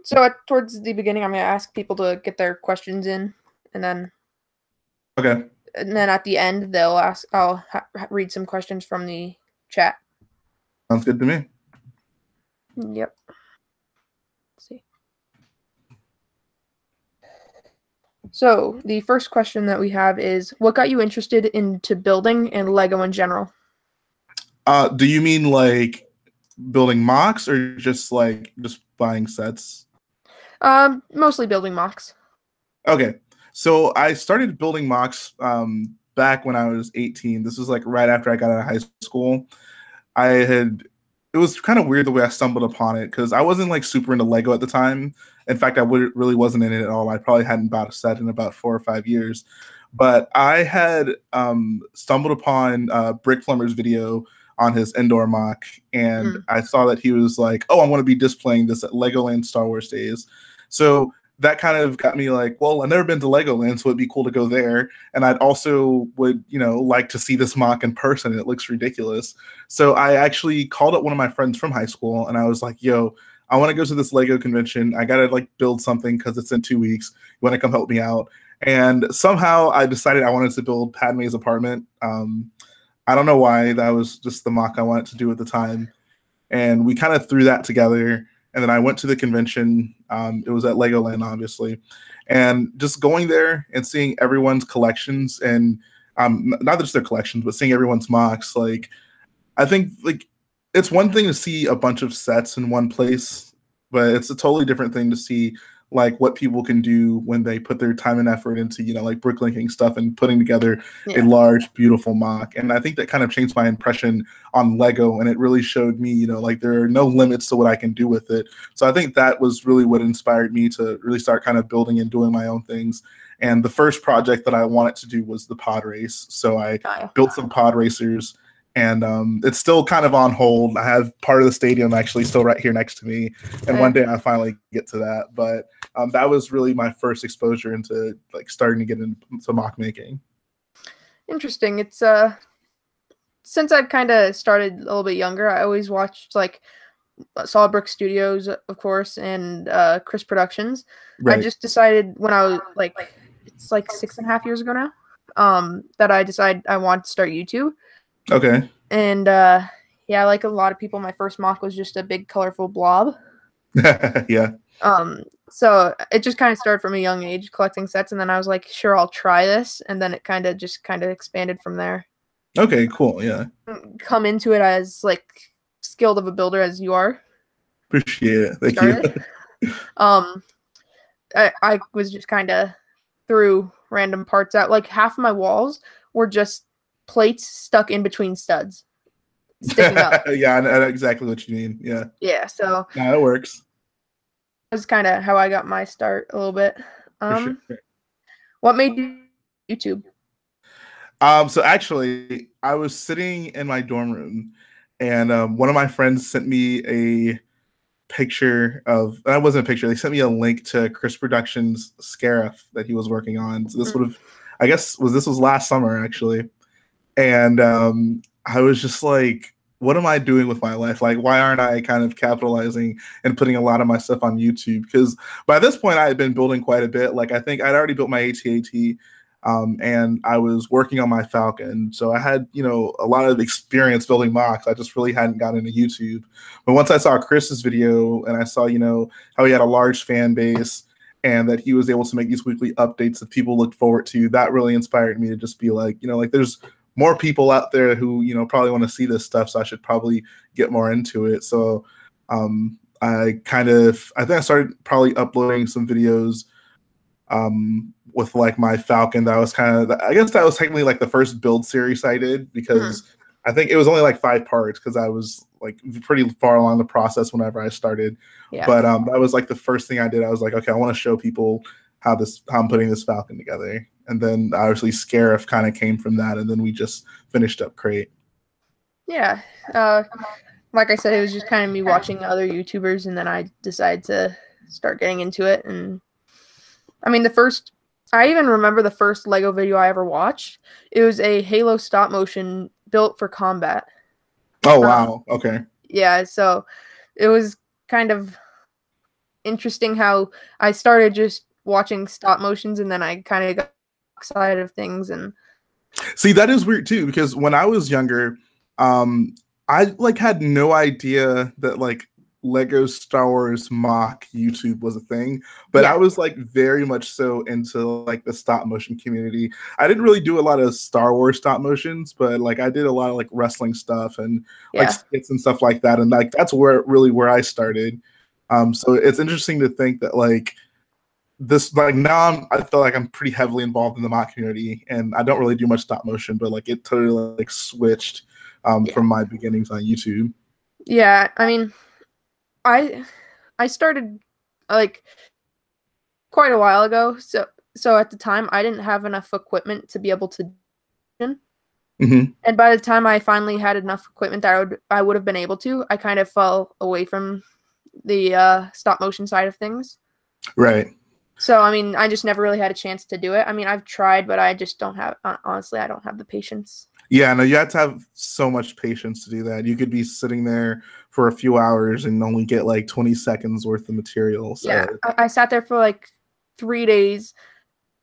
So towards the beginning, I'm going to ask people to get their questions in, and then Okay. at the end they'll ask. I'll read some questions from the chat. Sounds good to me. Yep. Let's see. So the first question that we have is, what got you interested into building and Lego in general? Do you mean like building mocks or just buying sets? Mostly building mocks. Okay. So I started building mocks back when I was 18. This was like right after I got out of high school. I had it was kind of weird the way I stumbled upon it because I wasn't like super into Lego at the time. In fact, really wasn't in it at all. I probably hadn't bought a set in about 4 or 5 years. But I had stumbled upon Brick Plumber's video on his indoor mock, and I saw that he was like, "Oh, I want to be displaying this at Legoland Star Wars Days." So that kind of got me like, well, I've never been to Legoland, so it'd be cool to go there. And I'd also would, like to see this mock in person. It looks ridiculous. So I actually called up one of my friends from high school and I was like, yo, I want to go to this Lego convention. I got to like build something because it's in 2 weeks. You want to come help me out? And somehow I decided I wanted to build Padme's apartment. I don't know why. That was just the mock I wanted to do at the time. And we kind of threw that together. And then I went to the convention. It was at Legoland, obviously, and just going there and seeing everyone's collections and not just their collections, but seeing everyone's mocks. Like, I think like it's one thing to see a bunch of sets in one place, but it's a totally different thing to see like what people can do when they put their time and effort into like bricklinking stuff and putting together a large beautiful mock. And I think that kind of changed my impression on Lego, and it really showed me like there are no limits to what I can do with it. So I think that was really what inspired me to really start kind of building and doing my own things. And the first project that I wanted to do was the pod race, so I built some pod racers, and it's still kind of on hold. I have part of the stadium actually still right here next to me, and one day I finally get to that. But that was really my first exposure into like starting to get into mock making. Interesting. It's since I kind of started a little bit younger, I always watched like Solid Brick Studios, of course, and Chris Productions. Right. I just decided when I was like, it's like 6.5 years ago now, that I decided I wanted to start YouTube. Okay. And yeah, like a lot of people, my first mock was just a big colorful blob. Yeah. So it just kind of started from a young age collecting sets, and then I was like, sure, I'll try this, and then it kind of expanded from there. Okay, cool. Yeah. Come into it as like skilled of a builder as you are. Appreciate it. Thank you. I was just kind of threw random parts out. Like half of my walls were just plates stuck in between studs, sticking up. Yeah, I know exactly what you mean. Yeah. Yeah. So that works. That's kind of how I got my start a little bit. Sure. What made you YouTube? So actually, I was sitting in my dorm room, and one of my friends sent me a picture of. That wasn't a picture. They sent me a link to Chris Productions' Scarif that he was working on. So this would have, I guess, this was last summer actually, and I was just like, what am I doing with my life? Like, why aren't I kind of capitalizing and putting a lot of my stuff on YouTube? Because by this point, I had been building quite a bit. Like, I think I'd already built my AT-AT, and I was working on my Falcon. So I had, a lot of experience building mocks. I just really hadn't gotten into YouTube. But once I saw Chris's video and I saw, how he had a large fan base and that he was able to make these weekly updates that people looked forward to, that really inspired me to just be like, like there's more people out there who probably want to see this stuff, so I should probably get more into it. So I think I started probably uploading some videos with like my Falcon. That was I guess that was technically like the first build series I did, because I think it was only like 5 parts because I was like pretty far along the process whenever I started. Yeah. But that was like the first thing I did. I was like, okay, I want to show people how I'm putting this Falcon together. And then obviously Scarif kind of came from that, and then we just finished up Crate. Yeah. Like I said, it was just kind of me watching other YouTubers, and then I decided to start getting into it. And I mean, I even remember the first Lego video I ever watched. It was a Halo stop motion built for combat. Oh, wow. Okay. Yeah, so it was kind of interesting how I started just watching stop motions and then I kind of got excited of things. And See, that is weird too, because when I was younger, um, I like had no idea that like Lego Star Wars mock YouTube was a thing, but I yeah, was like very much so into like the stop motion community. I didn't really do a lot of Star Wars stop motions, but like I did a lot of like wrestling stuff and like yeah, skits and stuff like that, and like that's where I started. So it's interesting to think that like this like now I feel like I'm pretty heavily involved in the mock community, and I don't really do much stop motion, but like it totally like switched yeah, from my beginnings on YouTube. yeah. I mean, I I started like quite a while ago, so at the time I didn't have enough equipment to be able to. Hmm. And by the time I finally had enough equipment that I would have been able to, I kind of fell away from the stop motion side of things. Right. So I mean, I just never really had a chance to do it. I mean, I've tried, but I just don't have. Honestly, I don't have the patience. Yeah, no, you have to have so much patience to do that. You could be sitting there for a few hours and only get like 20 seconds worth of material. Yeah, So I sat there for like 3 days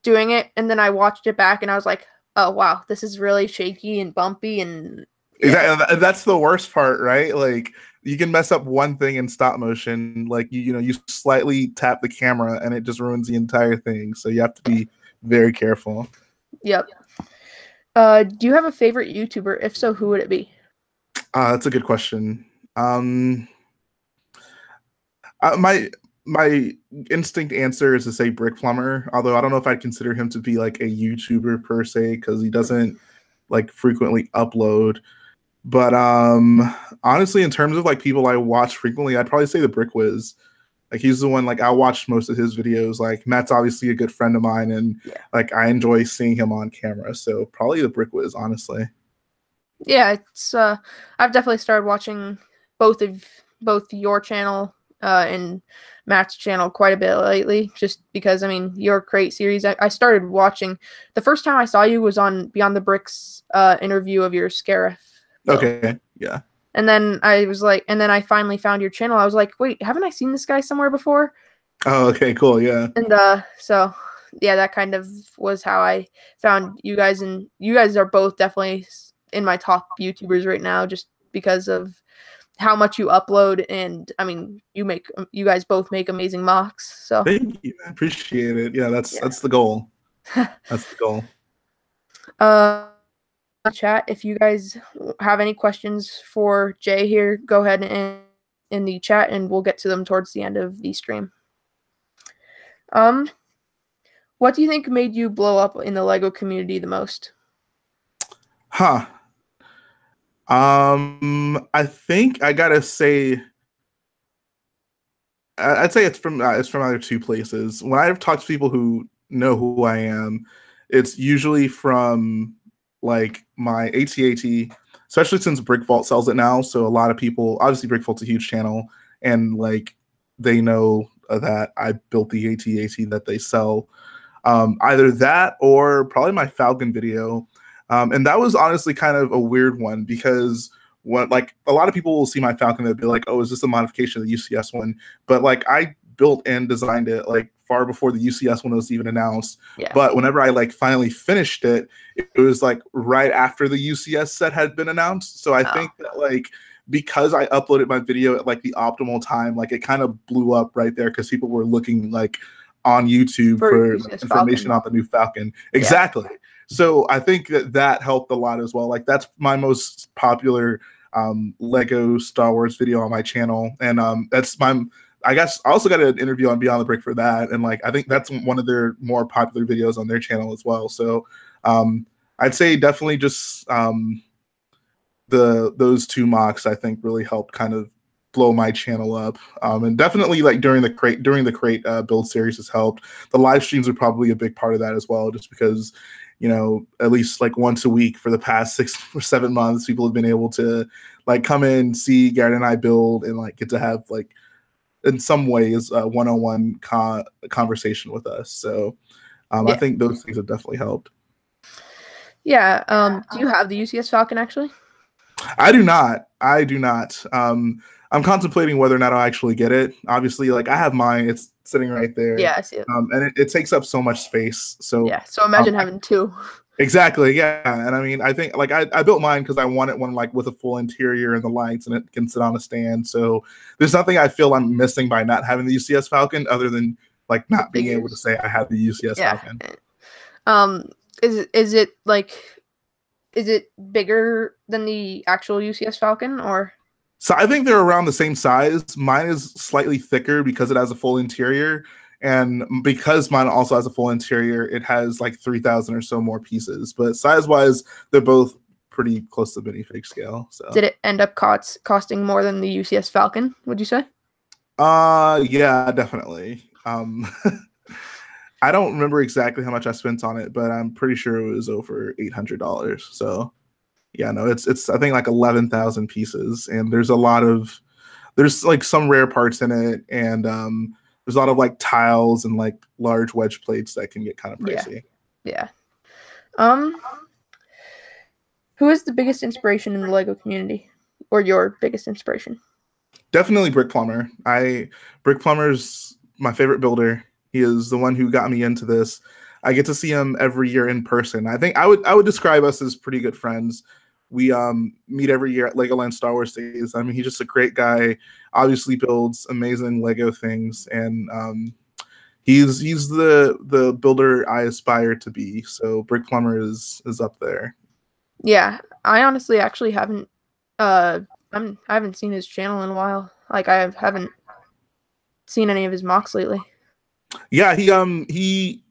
doing it, and then I watched it back, and I was like, "Oh wow, this is really shaky and bumpy." And yeah, exactly, that's the worst part, right? Like you can mess up one thing in stop motion, like you know, you slightly tap the camera and it just ruins the entire thing. So you have to be very careful. yep. Do you have a favorite YouTuber? If so, who would it be? That's a good question. Um, my instinct answer is to say Brick Plumber, although I don't know if I'd consider him to be like a YouTuber per se because he doesn't like frequently upload. But honestly, in terms of like people I watch frequently, I'd probably say the Brick Wiz. Like he's the one like I watched most of his videos. Like Matt's obviously a good friend of mine, and Yeah, like I enjoy seeing him on camera. So probably the Brick Wiz, honestly. yeah. It's I've definitely started watching both of both your channel and Matt's channel quite a bit lately, just because I mean your Crate series. I started watching the first time I saw you was on Beyond the Bricks interview of your Scarif build. Okay, yeah. And then I was like, and then I finally found your channel. I was like, wait, haven't I seen this guy somewhere before? Oh, okay, cool, yeah. And so yeah, that kind of was how I found you guys, and you guys are both definitely in my top YouTubers right now, just because of how much you upload, and I mean, you guys both make amazing mocks. So Thank you. I appreciate it. Yeah, yeah. that's the goal. That's the goal. uh, Chat. If you guys have any questions for Jay here, go ahead and in the chat, and we'll get to them towards the end of the stream. Um, what do you think made you blow up in the Lego community the most? Huh. I think I gotta say, I'd say it's from either two places. When I've talked to people who know who I am, it's usually from like my AT-AT, especially since Brick Vault sells it now. So a lot of people, obviously, Brick Vault's a huge channel, and like they know that I built the AT-AT that they sell. Either that or probably my Falcon video. And that was honestly kind of a weird one because what like a lot of people will see my Falcon and be like, oh, is this a modification of the UCS one? But like I built and designed it like far before the UCS one was even announced. Yeah. But whenever I like finally finished it, it was like right after the UCS set had been announced. So I think that like because I uploaded my video at like the optimal time, like it kind of blew up right there because people were looking like on YouTube for like, information Falcon. on the new Falcon. Yeah. Exactly. So I think that that helped a lot as well. Like that's my most popular Lego Star Wars video on my channel, and that's my. I guess I also got an interview on Beyond the Brick for that, and like I think that's one of their more popular videos on their channel as well. So I'd say definitely just those two mocks I think really helped kind of blow my channel up, and definitely like during the crate build series has helped. The live streams are probably a big part of that as well, just because you know at least like once a week for the past 6 or 7 months people have been able to like come in, see Garrett and I build, and like get to have like in some ways a one-on-one conversation with us. So I think those things have definitely helped. Yeah. Do you have the UCS Falcon actually? I do not. I do not. I'm contemplating whether or not I'll actually get it. Obviously, like I have mine; it's sitting right there, Yeah, I see it. and it takes up so much space. So Yeah, so imagine having two. exactly, yeah. And I mean, I think like I built mine because I wanted one like with a full interior and the lights, and it can sit on a stand. So there's nothing I feel I'm missing by not having the UCS Falcon, other than like The not being able to figures. say I have the UCS Yeah. Falcon. Um, is it like, is it bigger than the actual UCS Falcon, or? So I think they're around the same size. Mine is slightly thicker because it has a full interior. And because mine also has a full interior, it has like 3,000 or so more pieces. But size wise, they're both pretty close to minifig scale. So Did it end up costing more than the UCS Falcon, would you say? Yeah, definitely. I don't remember exactly how much I spent on it, but I'm pretty sure it was over $800. So yeah, no, it's I think like 11,000 pieces, and there's like some rare parts in it, and there's a lot of like tiles and like large wedge plates that can get kind of pricey. Yeah. Um, who is the biggest inspiration in the Lego community, or your biggest inspiration? Definitely Brick Plumber. Brick Plumber's my favorite builder. He is the one who got me into this. I get to see him every year in person. I think I would describe us as pretty good friends. We meet every year at Legoland Star Wars Days. I mean, he's just a great guy. Obviously builds amazing Lego things, and he's the builder I aspire to be. So Brick Plumber is up there. Yeah, I honestly actually haven't I haven't seen his channel in a while. Like I haven't seen any of his mocks lately. Yeah, he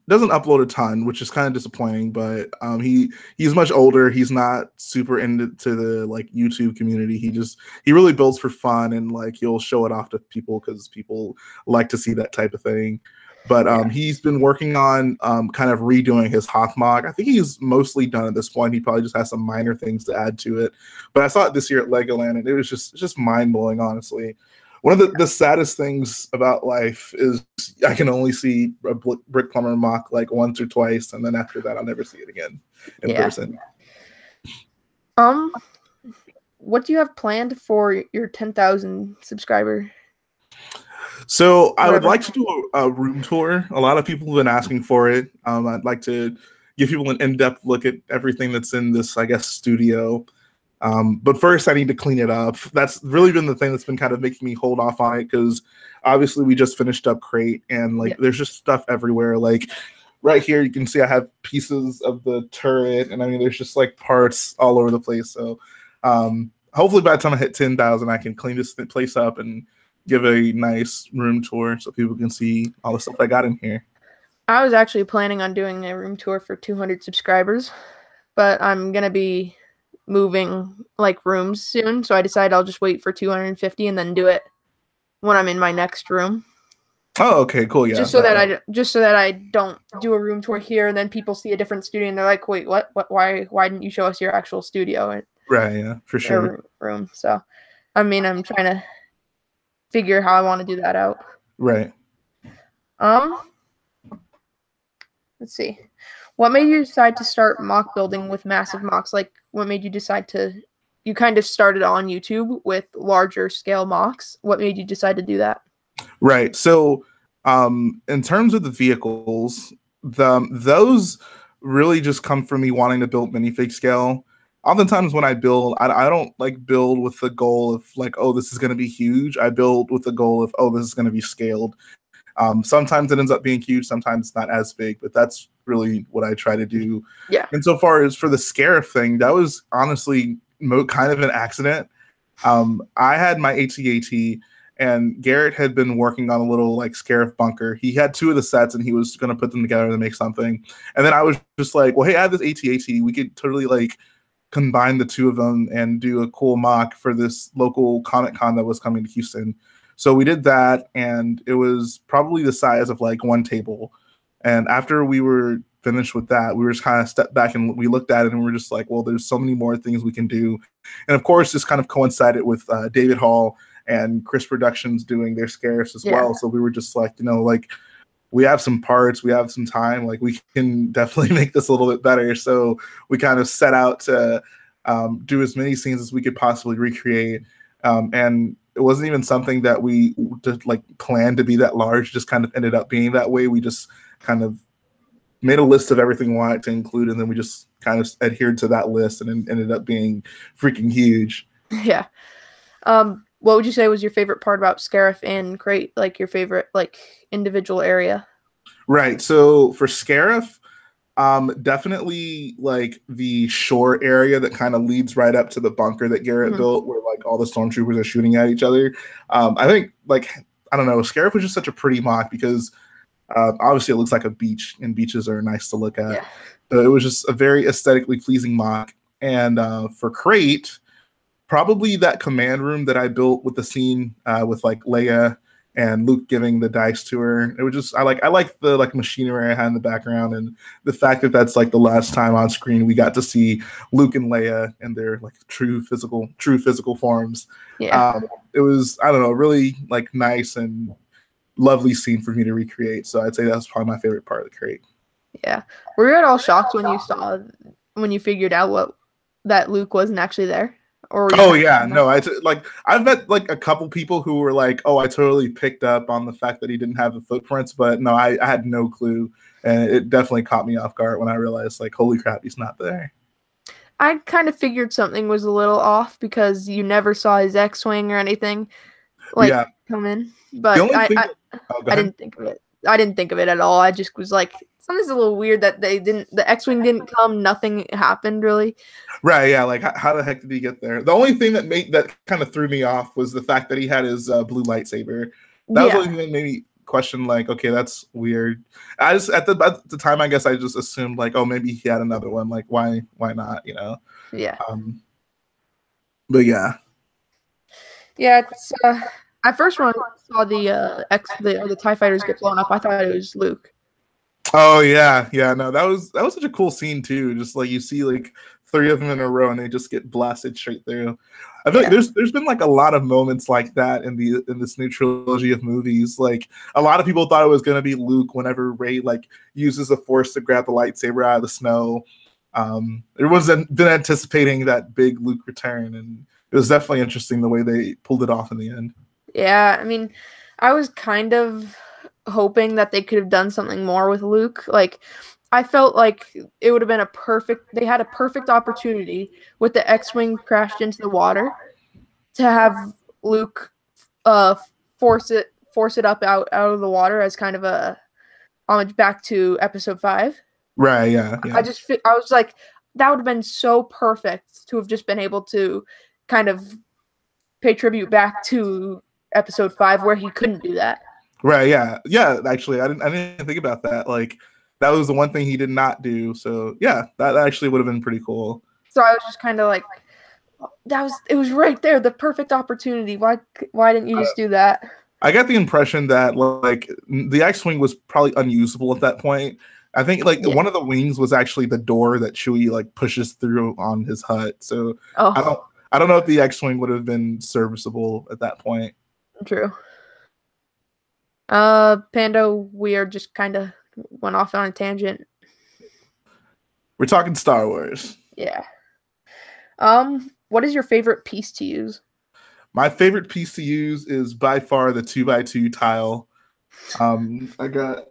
doesn't upload a ton, which is kind of disappointing, but he's much older. He's not super into the like YouTube community. He really builds for fun, and like he'll show it off to people because people like to see that type of thing. But he's been working on kind of redoing his Hoth mock. I think he's mostly done at this point. He probably just has some minor things to add to it. But I saw it this year at Legoland, and it was just mind blowing, honestly. One of the saddest things about life is I can only see a Brick Plumber mock like once or twice, and then after that, I'll never see it again in person. What do you have planned for your 10,000 subscriber? So I would like to do a room tour. A lot of people have been asking for it. I'd like to give people an in-depth look at everything that's in this, I guess, studio. But first, I need to clean it up. That's really been the thing that's been kind of making me hold off on it, because obviously we just finished up Crate, and like there's just stuff everywhere. Like right here, you can see I have pieces of the turret, and I mean there's just like parts all over the place. So hopefully by the time I hit 10,000, I can clean this place up and give a nice room tour so people can see all the stuff I got in here. I was actually planning on doing a room tour for 200 subscribers, but I'm gonna be moving like rooms soon, so I decided I'll just wait for 250 and then do it when I'm in my next room. Oh, okay, cool. Yeah, just so that I don't do a room tour here and then people see a different studio and they're like, wait, what why didn't you show us your actual studio? Right, yeah, for sure. Room. So I mean, I'm trying to figure how I want to do that out. Right. Let's see. What made you decide to start mock building with massive mocks? Like, what made you decide to? You kind of started on YouTube with larger scale mocks. What made you decide to do that? Right. So, in terms of the vehicles, those really just come from me wanting to build minifig scale. Oftentimes when I build, I don't like build with the goal of like, oh, this is going to be huge. I build with the goal of, oh, this is going to be scaled. Sometimes it ends up being huge, sometimes it's not as big, but that's really what I try to do. Yeah. And so far as for the Scarif thing, that was honestly kind of an accident. I had my AT-AT, and Garrett had been working on a little like Scarif bunker. He had two of the sets, and he was going to put them together to make something. And then I was just like, well, hey, I have this AT-AT. We could totally like combine the two of them and do a cool mock for this local Comic Con that was coming to Houston. So we did that, and it was probably the size of like one table. And after we were finished with that, we were just kind of stepped back and we looked at it, and we were just like, well, there's so many more things we can do. And of course, this kind of coincided with David Hall and Chris Productions doing their Scarifs as well. So we were just like, you know, like we have some parts, we have some time, like we can definitely make this a little bit better. So we kind of set out to do as many scenes as we could possibly recreate. And it wasn't even something that we just like planned to be that large. Just kind of ended up being that way. We just kind of made a list of everything we wanted to include, and then we just kind of adhered to that list, and it ended up being freaking huge. Yeah. What would you say was your favorite part about Scarif and Crate? Like your favorite like individual area? Right. So for Scarif, definitely like the shore area that kind of leads right up to the bunker that Garrett built, where like all the stormtroopers are shooting at each other. I think like I don't know, Scarif was just such a pretty mock because obviously it looks like a beach, and beaches are nice to look at. Yeah. So it was just a very aesthetically pleasing mock. And for Crate, probably that command room that I built with the scene with like Leia and Luke giving the dice to her. It was just I like the like machinery I had in the background, and the fact that that's like the last time on screen we got to see Luke and Leia in their like true physical forms. Yeah. It was, I don't know, really like nice and lovely scene for me to recreate. So I'd say that's probably my favorite part of the Crate. Yeah. Were you at all shocked when you figured out that Luke wasn't actually there? Or oh yeah, no, I've met like a couple people who were like, oh, I totally picked up on the fact that he didn't have the footprints, but no, I had no clue, and it definitely caught me off guard when I realized like, holy crap, he's not there. I kind of figured something was a little off because you never saw his X-wing or anything like come in, but I didn't think of it. I didn't think of it at all. I just was like, something's a little weird that the X-wing didn't come. Nothing happened really. Right? Yeah. Like, how the heck did he get there? The only thing that kind of threw me off was the fact that he had his blue lightsaber. That was the only thing that made me question. Like, okay, that's weird. I just at the time, I guess I just assumed like, oh, maybe he had another one. Like, why not? You know? Yeah. But yeah. Yeah. It's at first when I saw the TIE fighters get blown up, I thought it was Luke. Oh yeah, no, that was such a cool scene too. Just like you see like 3 of them in a row and they just get blasted straight through. I feel like there's been like a lot of moments like that in this new trilogy of movies. Like a lot of people thought it was gonna be Luke whenever Rey like uses the Force to grab the lightsaber out of the snow. Everyone's been anticipating that big Luke return, and it was definitely interesting the way they pulled it off in the end. Yeah, I mean, I was kind of hoping that they could have done something more with Luke. Like, I felt like it would have been they had a perfect opportunity with the X-Wing crashed into the water to have Luke force it up out of the water as kind of a homage back to episode 5. Right, yeah. I was like, that would have been so perfect to have just been able to kind of pay tribute back to episode 5 where he couldn't do that. Right, yeah. Actually, I didn't think about that. Like, that was the one thing he did not do. So yeah, that actually would have been pretty cool. So I was just kind of like, it was right there, the perfect opportunity. Why didn't you just do that? I got the impression that like the X-wing was probably unusable at that point. I think like one of the wings was actually the door that Chewie like pushes through on his hut. So I don't know if the X-wing would have been serviceable at that point. True. Pando, we are just kind of went off on a tangent. We're talking Star Wars. Yeah. What is your favorite piece to use? My favorite piece to use is by far the 2x2 tile. I got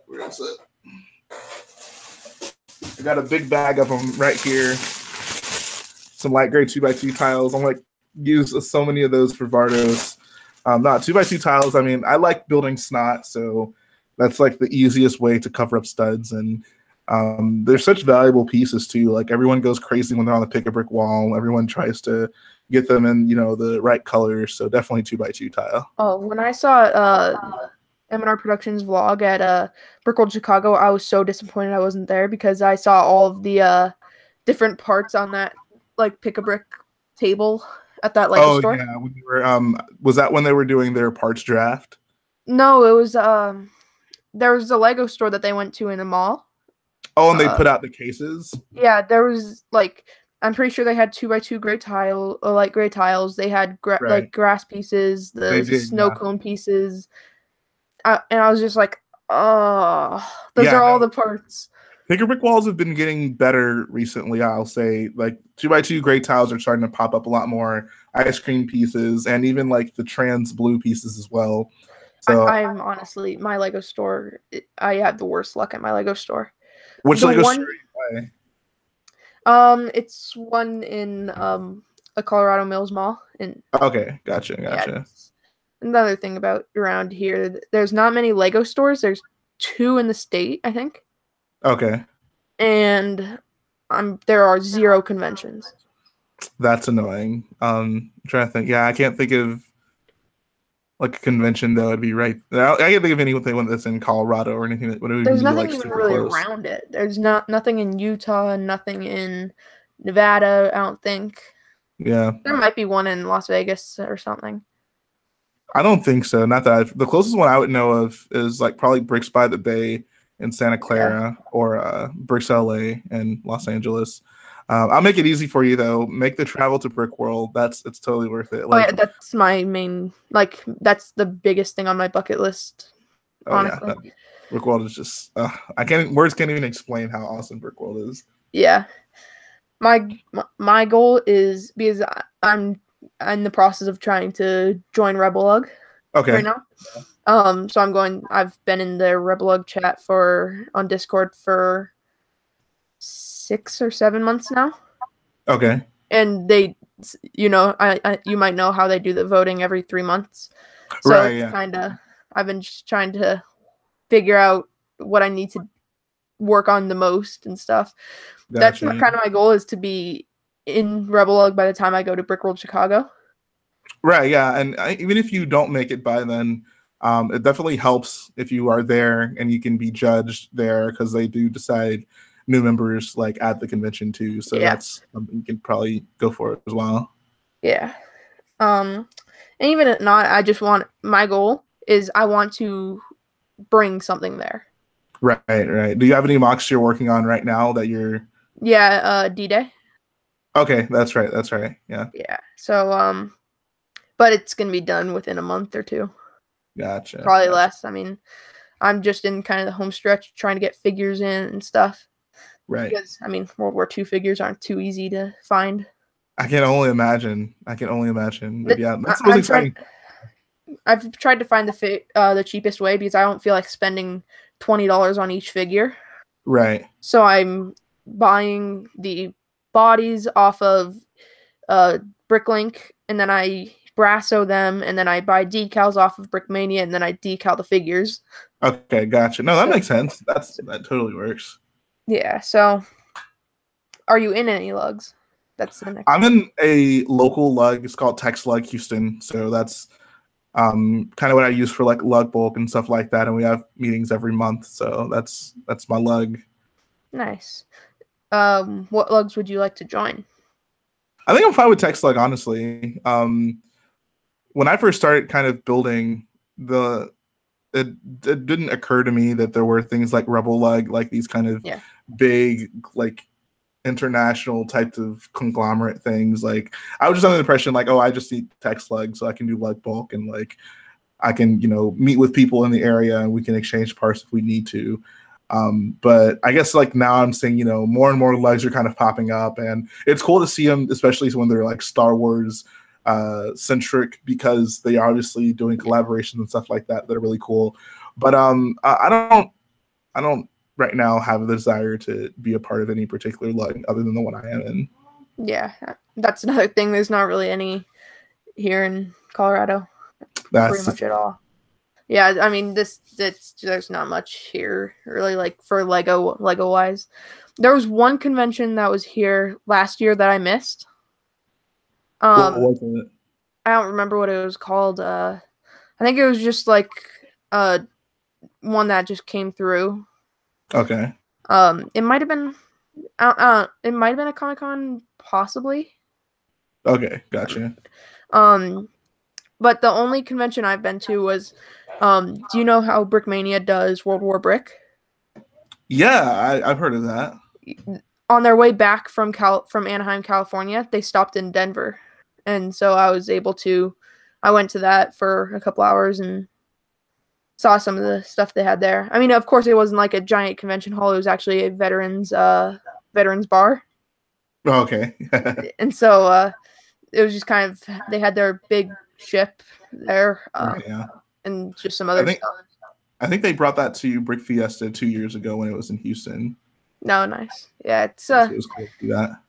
a big bag of them right here. Some light gray 2x2 tiles. I'm like use so many of those for Vardos. Not 2x2 tiles. I mean, I like building snot, so that's like the easiest way to cover up studs. And they're such valuable pieces too. Like everyone goes crazy when they're on the pick-a-brick wall. Everyone tries to get them in, the right colors. So definitely 2x2 tile. Oh, when I saw M&R Productions vlog at Brickworld Chicago, I was so disappointed I wasn't there because I saw all of the different parts on that like pick-a-brick table at that Lego store. Yeah, when you were, was that when they were doing their parts draft? No, it was there was a Lego store that they went to in a mall. Oh, and they put out the cases? Yeah, there was like I'm pretty sure they had 2x2 light gray tiles. They had like grass pieces, the snow cone pieces. And I was just like, oh, those are all the parts. Pick-a-brick walls have been getting better recently, I'll say. Like 2x2 gray tiles are starting to pop up a lot more. ice cream pieces, and even like the trans blue pieces as well. So, I'm honestly, my Lego store, I have the worst luck at my Lego store. which The Lego store one, you buy? it's one in a Colorado Mills Mall, and Okay, gotcha, yeah, gotcha. it's another thing about around here. There's not many Lego stores. There's two in the state, I think, Okay, and there are zero conventions. that's annoying. I'm trying to think. Yeah, I can't think of like a convention that would be right. I can't think of anything that's in Colorado or anything that would even There's be nothing like even super really close. around it. There's nothing in Utah, nothing in Nevada, I don't think. Yeah, There might be one in Las Vegas or something. I don't think so. Not that the closest one I would know of is like probably Bricks by the Bay in Santa Yeah. Clara or Bricks LA in Los Angeles. I'll make it easy for you though. Make the travel to Brick World. It's totally worth it. Oh yeah, Like, that's my main, like, that's the biggest thing on my bucket list, oh yeah, honestly. Brick World is just I can't words can't even explain how awesome Brick World is. Yeah. My goal is, because I'm in the process of trying to join Rebelug right Okay, now. So I've been in the Rebelug chat on Discord for 6 or 7 months now. okay, And you might know how they do the voting every 3 months. So right, it's yeah, I've been just trying to figure out what I need to work on the most and stuff. That's gotcha. kind of my goal, is to be in Rebelug by the time I go to Brickworld Chicago. Right, yeah, and even if you don't make it by then, it definitely helps if you are there and you can be judged there because they do decide new members like at the convention too. So Yeah. that's something you can probably go for as well. Yeah. And even if not, my goal is I want to bring something there. Right, right. Do you have any mocks you're working on right now that you're? Yeah, D-Day. Okay, that's right, that's right. Yeah, Yeah. So but it's gonna be done within a month or two. gotcha, Probably gotcha. less. I mean, I'm just in kind of the home stretch trying to get figures in and stuff. Right. Because I mean, World War II figures aren't too easy to find. I can only imagine. I can only imagine. But yeah, that's the most I've tried. exciting. I've tried to find the cheapest way, because I don't feel like spending $20 on each figure. Right. So I'm buying the bodies off of Bricklink, and then I brasso them, and then I buy decals off of Brickmania, and then I decal the figures. Okay, gotcha. No, that So, makes sense. That totally works. yeah. So, are you in any lugs? That's the next. I'm in a local lug. It's called Tex Lug Houston. So that's kind of what I use for like lug bulk and stuff like that. And we have meetings every month. So that's my lug. Nice. What lugs would you like to join? I think I'm fine with Tex Lug, honestly. When I first started kind of building it didn't occur to me that there were things like Rebel Lug, like these kind of big, like international types of conglomerate things. Like I was just under the impression like, oh, I just need Tex Lug so I can do lug bulk and like I can, meet with people in the area and we can exchange parts if we need to. But I guess like now I'm seeing, more and more lugs are kind of popping up, and it's cool to see them, especially when they're like Star Wars centric, because they are obviously doing collaborations and stuff like that that are really cool. But I don't right now have the desire to be a part of any particular lug other than the one I am in. Yeah, that's another thing. There's not really any here in Colorado. Pretty much at all. Yeah, I mean there's not much here really, like for Lego wise. There was one convention that was here last year that I missed. What was it? I don't remember what it was called. I think it was just like one that just came through. Okay. It might have been it might have been a Comic-Con, possibly. Okay, gotcha. But the only convention I've been to was, do you know how Brickmania does World War Brick? Yeah, I've heard of that. On their way back from Anaheim, California, they stopped in Denver, and so I went to that for a couple hours and saw some of the stuff they had there. I mean, of course, it wasn't like a giant convention hall. It was actually a veterans bar. Okay. And so it was just kind of they had their big ship there, Right, yeah. and just some I other think stuff. I think they brought that to Brick Fiesta 2 years ago when it was in Houston. No, nice. Yeah, it's So it was cool to do that.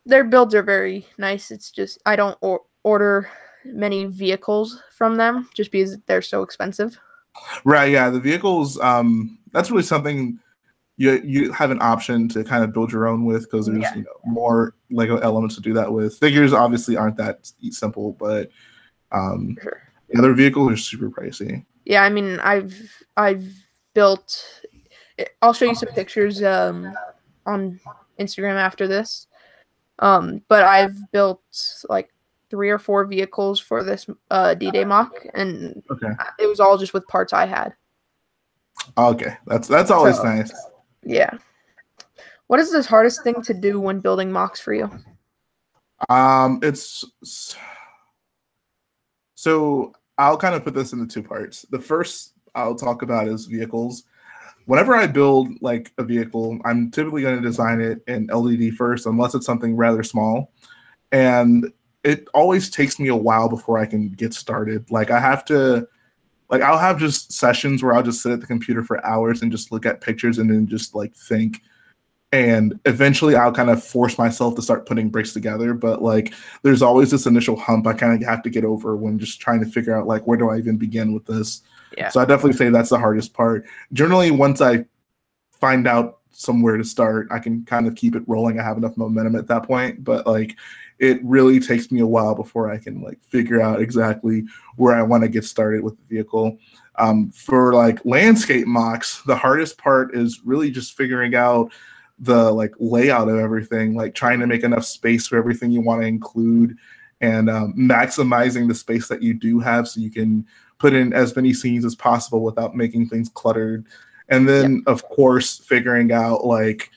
their builds are very nice. It's just I don't order many vehicles from them just because they're so expensive. Right, yeah. The vehicles, that's really something you have an option to kind of build your own with because there's Yeah, more Lego elements to do that with. Figures obviously aren't that simple, but for sure. the other vehicles are super pricey. Yeah, I mean, I've built. I'll show you some pictures on Instagram after this. But I've built like 3 or 4 vehicles for this D-Day mock, and Okay. it was all just with parts I had. Okay. That's always So nice. yeah. What is the hardest thing to do when building mocks for you? It's so I'll kind of put this into 2 parts. The first I'll talk about is vehicles. Whenever I build like a vehicle, I'm typically going to design it in LED first, unless it's something rather small. And it always takes me a while before I can get started. Like I have to, like I'll have just sessions where I'll just sit at the computer for hours and just look at pictures and then just like think. And eventually I'll kind of force myself to start putting bricks together. But like there's always this initial hump I kind of have to get over when just trying to figure out like where do I even begin with this. Yeah. So I definitely say that's the hardest part. Generally, once I find out somewhere to start, I can kind of keep it rolling. I have enough momentum at that point. But like it really takes me a while before I can like figure out exactly where I want to get started with the vehicle. For like landscape mocks, the hardest part is really just figuring out the like layout of everything, like trying to make enough space for everything you want to include and maximizing the space that you do have so you can put in as many scenes as possible without making things cluttered. And then of course figuring out like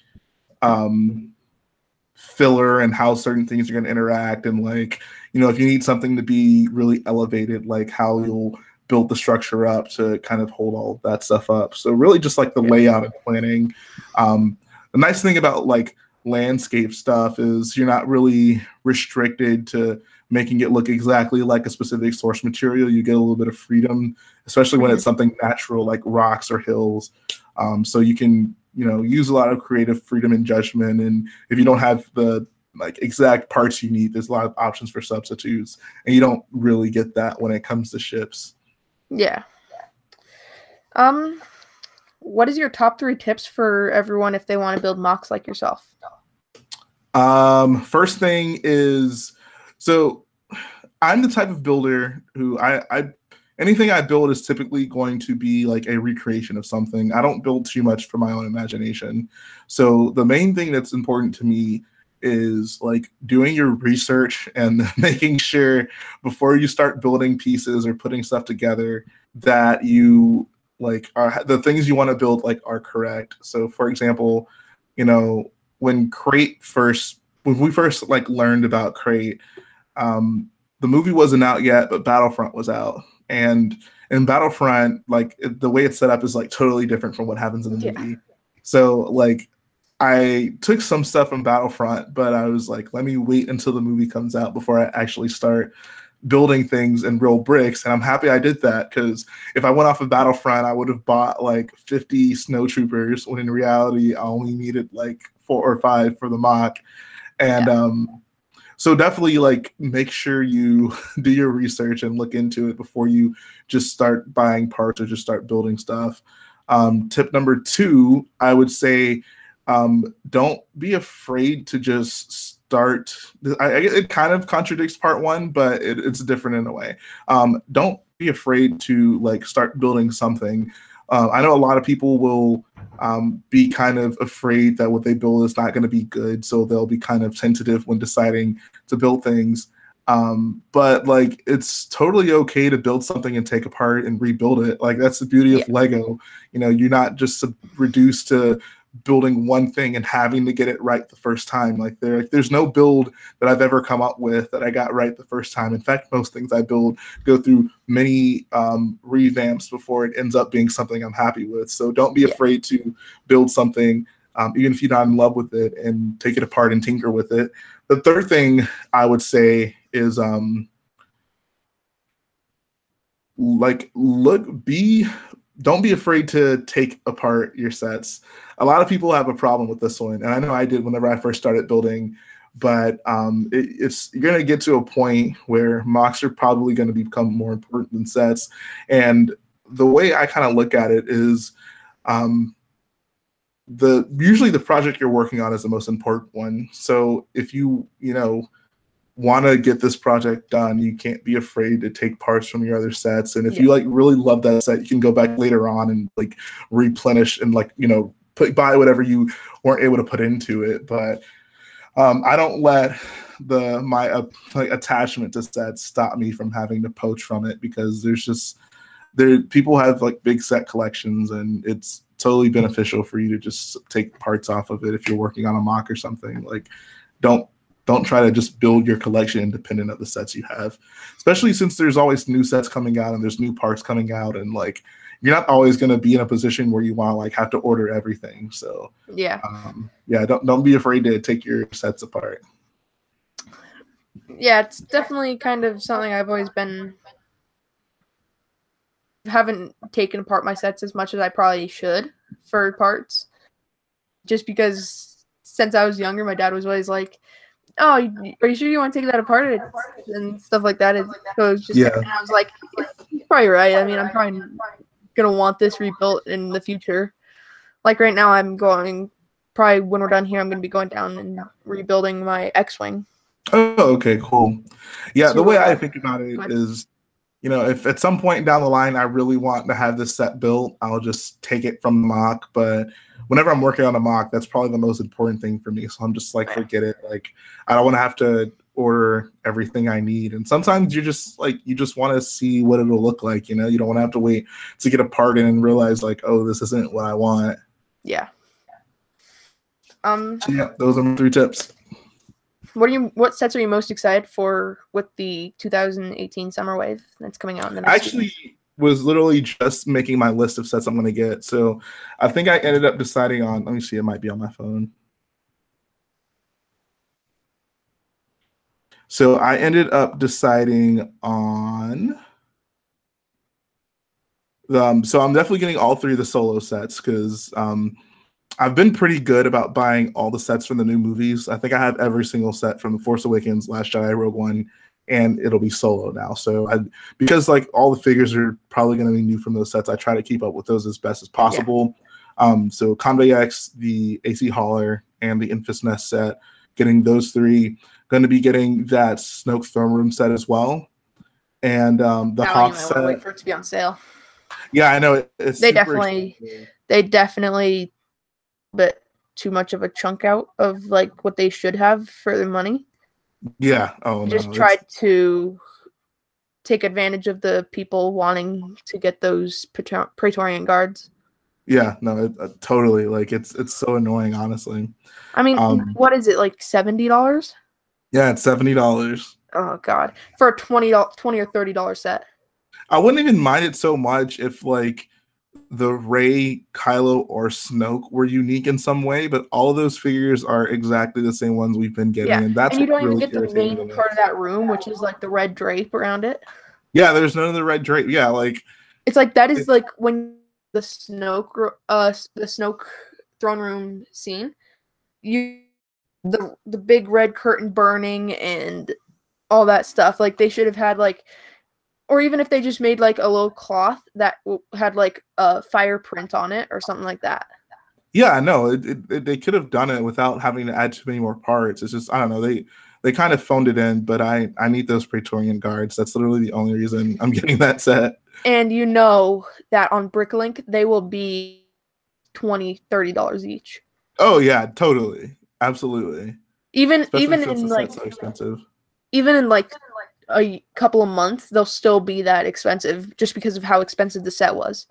filler and how certain things are going to interact and like if you need something to be really elevated, like how you'll build the structure up to kind of hold all of that stuff up. So really just like the layout and planning. The nice thing about like landscape stuff is you're not really restricted to making it look exactly like a specific source material. You get a little bit of freedom, especially when it's something natural like rocks or hills. So you can, use a lot of creative freedom and judgment. And if you don't have the like exact parts you need, there's a lot of options for substitutes. And you don't really get that when it comes to ships. Yeah. What is your top 3 tips for everyone if they want to build mocks like yourself? First thing is, so I'm the type of builder who anything I build is typically going to be like a recreation of something. I don't build too much for my own imagination. So the main thing that's important to me is like doing your research and making sure before you start building pieces or putting stuff together that you like the things you want to build like are correct. So for example, when we first like learned about Crate, the movie wasn't out yet, but Battlefront was out. And in Battlefront, like the way it's set up is like totally different from what happens in the movie. So like I took some stuff from Battlefront, but I was like, let me wait until the movie comes out before I actually start building things in real bricks. And I'm happy I did that because if I went off of Battlefront, I would have bought like 50 snowtroopers when in reality I only needed like 4 or 5 for the mock. And so definitely like make sure you do your research and look into it before you just start buying parts or just start building stuff. Tip number 2, I would say, don't be afraid to just start. It kind of contradicts part 1, but it's different in a way. Don't be afraid to like start building something. I know a lot of people will be kind of afraid that what they build is not going to be good, so they'll be kind of tentative when deciding to build things. But like it's totally okay to build something and take apart and rebuild it. Like that's the beauty of Lego. You're not just reduced to building one thing and having to get it right the first time. Like there's no build that I've ever come up with that I got right the first time. In fact, most things I build go through many revamps before it ends up being something I'm happy with. So don't be afraid to build something, even if you're not in love with it, and take it apart and tinker with it. The third thing I would say is like don't be afraid to take apart your sets. A lot of people have a problem with this one, and I know I did whenever I first started building. But you're going to get to a point where mocks are probably going to become more important than sets. And the way I kind of look at it is usually the project you're working on is the most important one. So if you want to get this project done, you can't be afraid to take parts from your other sets. And if you like really love that set, you can go back later on and like replenish and like buy whatever you weren't able to put into it. But I don't let my attachment to sets stop me from having to poach from it, because people have like big set collections, and it's totally beneficial for you to just take parts off of it if you're working on a mock or something. Like, don't try to just build your collection independent of the sets you have, especially since there's always new sets coming out and there's new parts coming out, and like you're not always going to be in a position where you want to like have to order everything. So don't be afraid to take your sets apart. Yeah, it's definitely kind of something I've always haven't taken apart my sets as much as I probably should for parts, just because since I was younger, my dad was always like, "Oh, are you sure you want to take that apart?" and stuff like that. So it was just, and I was like, "You're probably right. I mean, I'm probably gonna want this rebuilt in the future." Like right now, I'm going, probably when we're done here, I'm gonna be going down and rebuilding my X-wing. Oh, okay, cool. Yeah, the way I think about it is, if at some point down the line I really want to have this set built, I'll just take it from the mock. But whenever I'm working on a mock, that's probably the most important thing for me. So I'm just like, forget it. Like, I don't want to have to order everything I need. And sometimes you just want to see what it'll look like. You don't want to have to wait to get a part in and realize like, oh, this isn't what I want. Yeah. So yeah, those are my 3 tips. What sets are you most excited for with the 2018 Summer Wave that's coming out in the next Actually, was literally just making my list of sets I'm going to get. So I think I ended up deciding on, let me see, it might be on my phone. So I ended up deciding on, so I'm definitely getting all 3 of the solo sets, because I've been pretty good about buying all the sets from the new movies. I think I have every single set from The Force Awakens, Last Jedi, Rogue One, and it'll be solo now. So because like all the figures are probably going to be new from those sets, I try to keep up with those as best as possible. Yeah. So Convoy X, the AC Hauler, and the Infus Nest set, getting those 3. Going to be getting that Snoke Throne Room set as well. And the Hoth set. Wait for it to be on sale. Yeah, I know. They definitely but too much of a chunk out of like what they should have for their money. Yeah. Oh, just tried to take advantage of the people wanting to get those Praetorian guards. Yeah, no, totally. Like it's so annoying, honestly. I mean, what is it, like $70? Yeah, it's $70. Oh God, for a $20 or $30 set. I wouldn't even mind it so much if like the Rey, Kylo, or Snoke were unique in some way, but all of those figures are exactly the same ones we've been getting, and that's you don't really even get the main part of that room, which is like the red drape around it. Yeah, there's none of the red drape. Yeah, like it's like that is like when the Snoke throne room scene, the big red curtain burning and all that stuff. Like they should have had like. Or even if they just made like a little cloth that had like a fire print on it or something like that. Yeah, no, they could have done it without having to add too many more parts. It's just, I don't know, they kind of phoned it in, but I need those Praetorian guards. That's literally the only reason I'm getting that set. And you know that on Bricklink, they will be $20, $30 each. Oh yeah, totally. Absolutely. Even in like so expensive. Even in like a couple of months, they'll still be that expensive just because of how expensive the set was.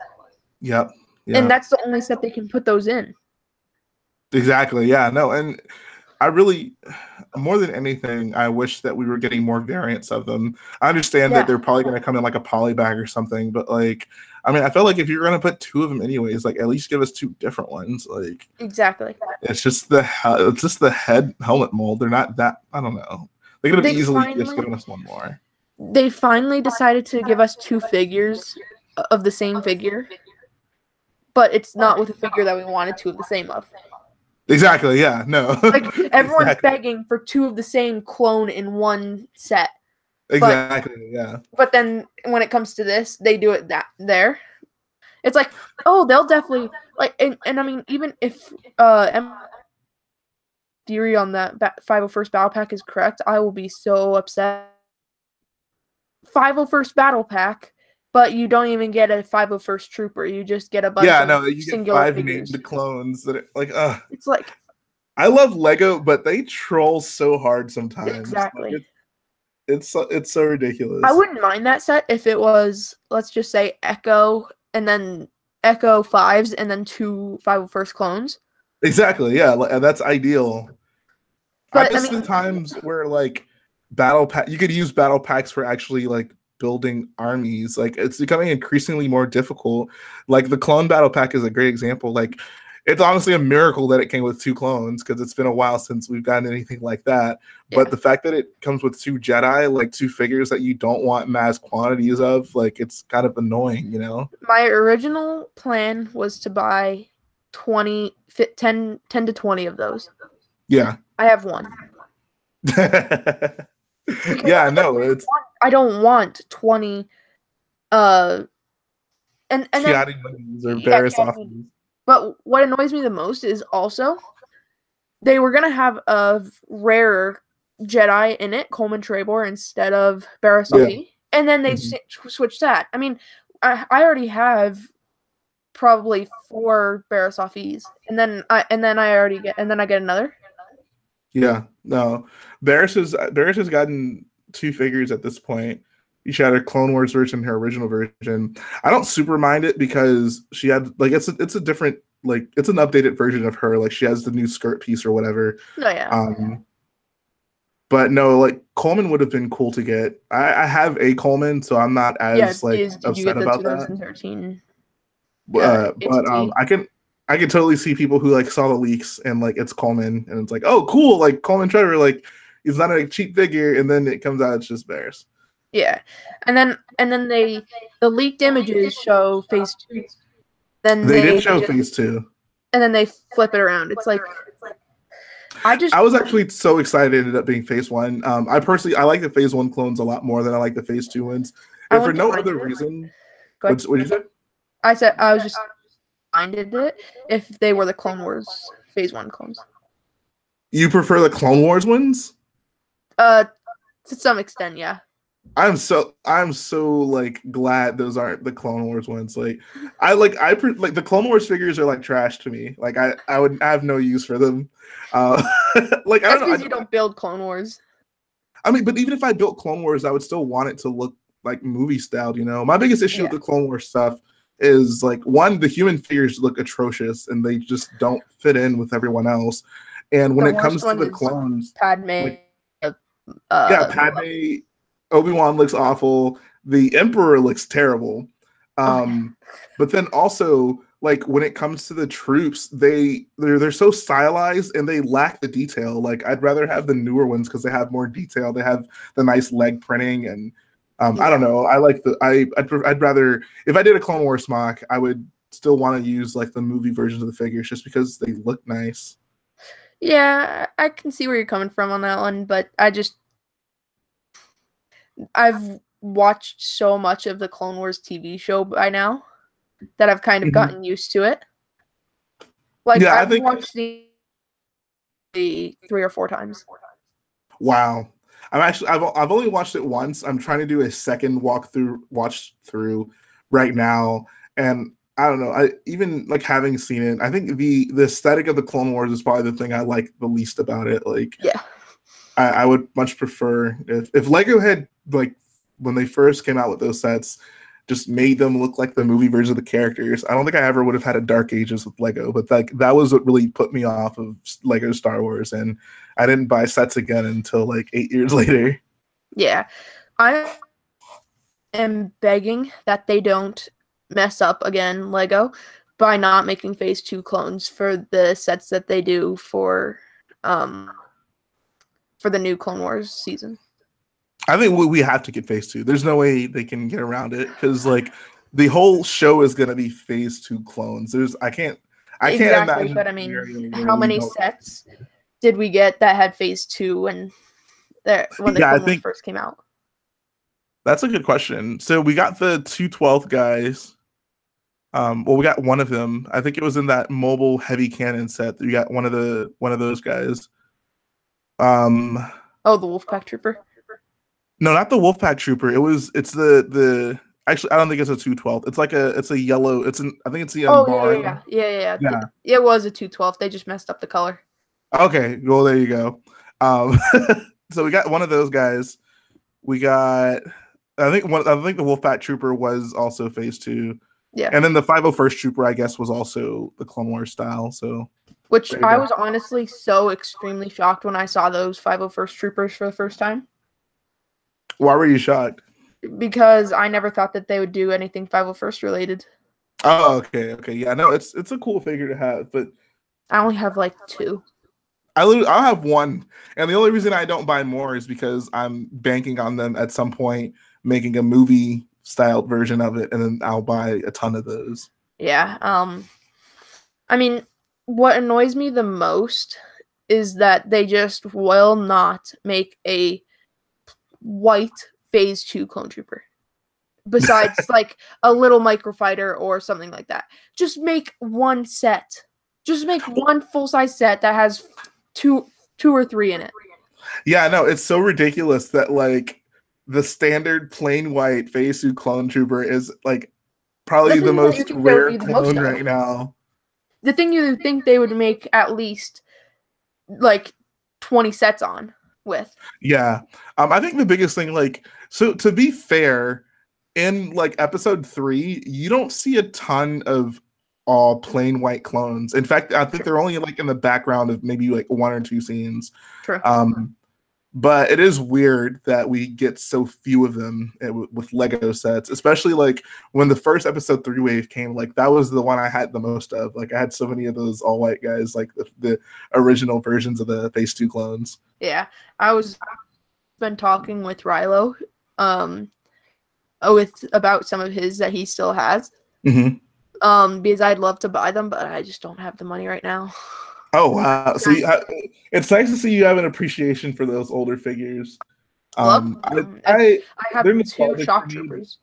Yep. And that's the only set they can put those in. Exactly. Yeah. No. And I really, more than anything, I wish that we were getting more variants of them. I understand that they're probably going to come in like a poly bag or something, but like, I mean, I feel like if you're going to put 2 of them anyways, like at least give us 2 different ones. Like exactly. It's just the head helmet mold. They're not that, I don't know. They could have They easily just finally given us one more. they finally decided to give us 2 figures of the same figure, but it's not with a figure that we wanted 2 of the same of. Exactly. Yeah. No. Like everyone's Exactly. begging for 2 of the same clone in one set. Exactly. Yeah. But then when it comes to this, they do it that there. It's like, oh, they'll definitely like, and I mean, even if theory on that 501st Battle Pack is correct, I will be so upset. 501st Battle Pack, but you don't even get a 501st Trooper. You just get a bunch Yeah. of No. You get singular 5 figures. named clones that are like, It's like, I love Lego, but they troll so hard sometimes. exactly. Like it's so ridiculous. I wouldn't mind that set if it was, let's just say, Echo and then Echo 5s and then 2 501st clones. Exactly. Yeah. That's ideal. But I miss the times where like you could use battle packs for actually like building armies. Like it's becoming increasingly more difficult. Like the clone battle pack is a great example. Like it's honestly a miracle that it came with 2 clones because it's been a while since we've gotten anything like that. But the fact that it comes with 2 Jedi, like 2 figures that you don't want mass quantities of, like it's kind of annoying, you know? My original plan was to buy 10 to 20 of those. Yeah. I have 1. Yeah, no, I don't want 20 and then or Barriss. But what annoys me the most is also they were gonna have a rarer Jedi in it, Coleman Trebor, instead of Barriss, and then they switched that. I mean, I already have probably 4 Barriss, and then I get another. Yeah, no, Barriss has gotten 2 figures at this point. She had her Clone Wars version and her original version. I don't super mind it because she had like it's a different, like it's an updated version of her. Like she has the new skirt piece or whatever. Oh yeah. But no, like Coleman would have been cool to get. I have a Coleman, so I'm not as did you get the about 2013? that. But I can totally see people who like saw the leaks and like it's Coleman and it's like, oh cool, like Coleman Trevor, like he's not a cheap figure, and then it comes out it's just Barriss. Yeah, and then the leaked images show phase 2. Then they did show phase 2, and then they flip it around. It's like I was actually so excited it ended up being phase 1. I like the phase 1 clones a lot more than I like the phase 2 ones. And for no other reason. What did you say? I said I was just minded it if they were the Clone Wars phase 1 clones. You prefer the Clone Wars ones? To some extent, yeah. I'm so like glad those aren't the Clone Wars ones. Like the Clone Wars figures are like trash to me. Like I have no use for them. Like I don't know. You don't build Clone Wars. I mean, but even if I built Clone Wars, I would still want it to look like movie styled. You know, my biggest issue with the Clone Wars stuff is like one, the human figures look atrocious and they just don't fit in with everyone else. And when it comes to the clones, Padme, Padme. Obi-Wan looks awful. The Emperor looks terrible. But then also, like when it comes to the troops, they're so stylized and they lack the detail. Like I'd rather have the newer ones because they have more detail. They have the nice leg printing, and I don't know. I like I'd rather, if I did a Clone Wars mock, I would still want to use like the movie versions of the figures just because they look nice. Yeah, I can see where you're coming from on that one, but I've watched so much of the Clone Wars TV show by now that I've kind of gotten used to it. Like I've watched the 3 or 4 times. Wow. I've only watched it once. I'm trying to do a second watch through right now, and I don't know. I even like having seen it, I think the aesthetic of the Clone Wars is probably the thing I like the least about it. Like I would much prefer if Lego had, like, when they first came out with those sets, just made them look like the movie version of the characters. I don't think I ever would have had a Dark Ages with Lego, but like that was what really put me off of Lego Star Wars, and I didn't buy sets again until like 8 years later. Yeah, I am begging that they don't mess up again, Lego, by not making phase 2 clones for the sets that they do for for the new Clone Wars season. I think we have to get Phase 2. There's no way they can get around it because like the whole show is gonna be Phase 2 clones. I can't Exactly, imagine but I a mean, scenario where how we many don't. sets did we get that had Phase 2 when the Yeah, I Clone Wars think first came out? that's a good question. So we got the 212 guys. Well, we got one of them. I think it was in that mobile heavy cannon set. We got one of those guys. Oh, the Wolfpack Trooper. No, not the Wolfpack Trooper. It's the actually I don't think it's a 212. It's a yellow. I think it's the Oh Bar. yeah. It was a 212. They just messed up the color. Okay, well there you go. So we got one of those guys. We got I think the Wolfpack Trooper was also Phase 2. Yeah. And then the 501st Trooper, I guess, was also the Clone Wars style. So which I was honestly so extremely shocked when I saw those 501st Troopers for the first time. Why were you shocked? Because I never thought that they would do anything 501st related. Oh, okay. Yeah, no, it's a cool figure to have, but I only have like 2. I'll have 1, and the only reason I don't buy more is because I'm banking on them at some point making a movie styled version of it, and then I'll buy a ton of those. Yeah. I mean, what annoys me the most is that they just will not make a white Phase 2 Clone Trooper. Besides, like, a little microfighter or something like that. Just make one set. Just make one full-size set that has two or 3 in it. Yeah, no, it's so ridiculous that, like, the standard plain white Phase 2 Clone Trooper is, like, probably the most rare clone right now. The thing you think they would make at least, like, 20 sets on with. Yeah. I think the biggest thing, like, so to be fair, in like episode 3, you don't see a ton of all plain white clones. In fact, I think they're only like in the background of maybe like 1 or 2 scenes. True. But it is weird that we get so few of them with Lego sets, especially like when the first episode 3 wave came. Like that was the one I had the most of. Like I had so many of those all white guys, like the original versions of the Phase 2 clones. Yeah, I've been talking with Rilo, about some of his that he still has. Mm-hmm. Because I'd love to buy them, but I just don't have the money right now. Oh wow! So it's nice to see you have an appreciation for those older figures. I have 2 shock troopers.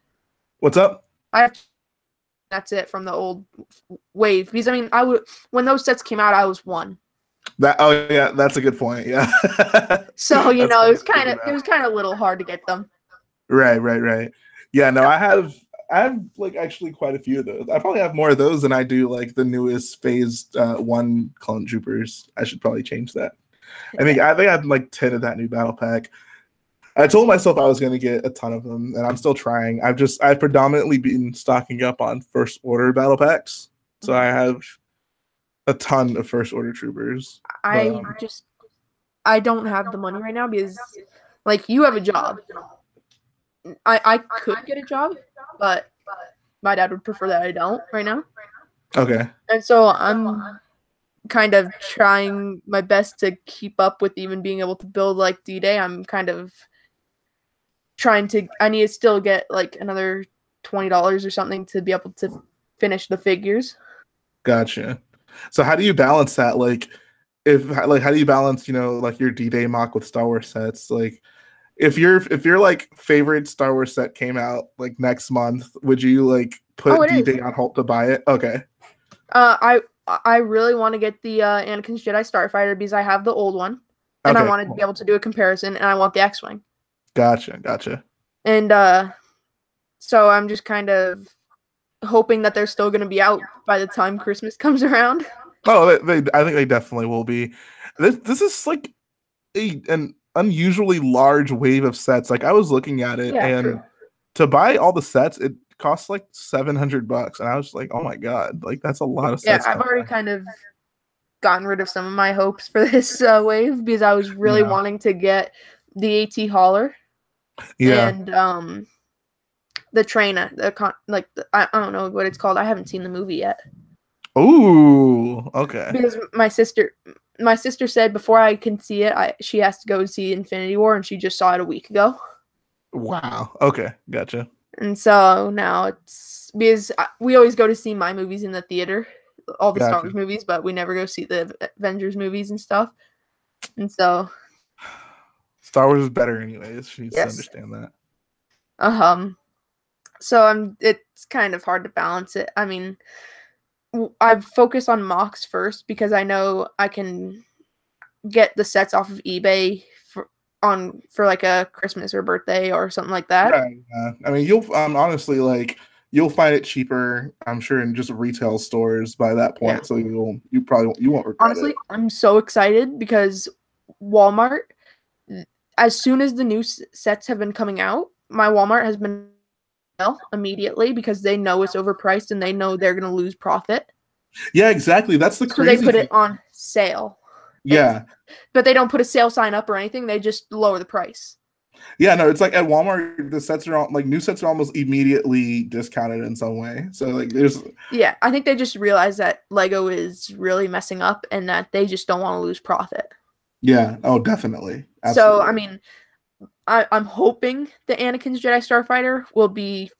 What's up? That's it from the old wave. Because I mean, when those sets came out, I was 1. Oh yeah, that's a good point. Yeah. So it was kind of a little hard to get them. Right. Yeah, no, I have like actually quite a few of those. I probably have more of those than I do like the newest Phase 1 clone troopers. I should probably change that. I think I have like 10 of that new battle pack. I told myself I was going to get a ton of them, and I'm still trying. I've predominantly been stocking up on first order battle packs, so I have a ton of first order troopers. I don't have the money right now because, like, you have a job. I could get a job, but my dad would prefer that I don't right now. Okay. And so I'm kind of trying my best to keep up with even being able to build like D-Day. I'm kind of I need to still get like another $20 or something to be able to finish the figures. Gotcha. So how do you balance that? Like, how do you balance, like your D-Day mock with Star Wars sets? Like, if your like favorite Star Wars set came out like next month, would you like put D-Day on hold to buy it? Okay. I really want to get the Anakin's Jedi Starfighter because I have the old one, and I wanted to be able to do a comparison, and I want the X-Wing. Gotcha. And so I'm just kind of hoping that they're still going to be out by the time Christmas comes around. Oh, I think they definitely will be. This is like an unusually large wave of sets. Like I was looking at it, and to buy all the sets, it costs like $700, and I was like, oh my god, like that's a lot of sets. Yeah, I've already kind of gotten rid of some of my hopes for this wave because I was really wanting to get the AT hauler. Yeah. And the train, I don't know what it's called. I haven't seen the movie yet. Ooh, okay. Because my sister my sister said before I can see it, she has to go see Infinity War, and she just saw it a week ago. Wow. Okay, gotcha. And so now it's because we always go to see my movies in the theater, all the Star Gotcha. Wars movies, but we never go see the Avengers movies and stuff. And so Star Wars is better anyways. She needs to yes. understand that. So it's kind of hard to balance it. I mean, I've focused on mocks first because I know I can get the sets off of eBay for like a Christmas or birthday or something like that. Right. I mean, you'll honestly like you'll find it cheaper, I'm sure, in just retail stores by that point. Yeah. So you won't regret Honestly, it. I'm so excited because Walmart, as soon as the new sets have been coming out, my Walmart has been immediately because they know it's overpriced and they know they're going to lose profit. Yeah, exactly. That's the crazy So they put thing. it on sale. Yeah. But they don't put a sale sign up or anything. They just lower the price. Yeah, no, it's like at Walmart, the sets are like new sets are almost immediately discounted in some way. So like there's I think they just realized that Lego is really messing up and that they just don't want to lose profit. Yeah, oh definitely. Absolutely. So I mean, I'm hoping the Anakin's Jedi Starfighter will be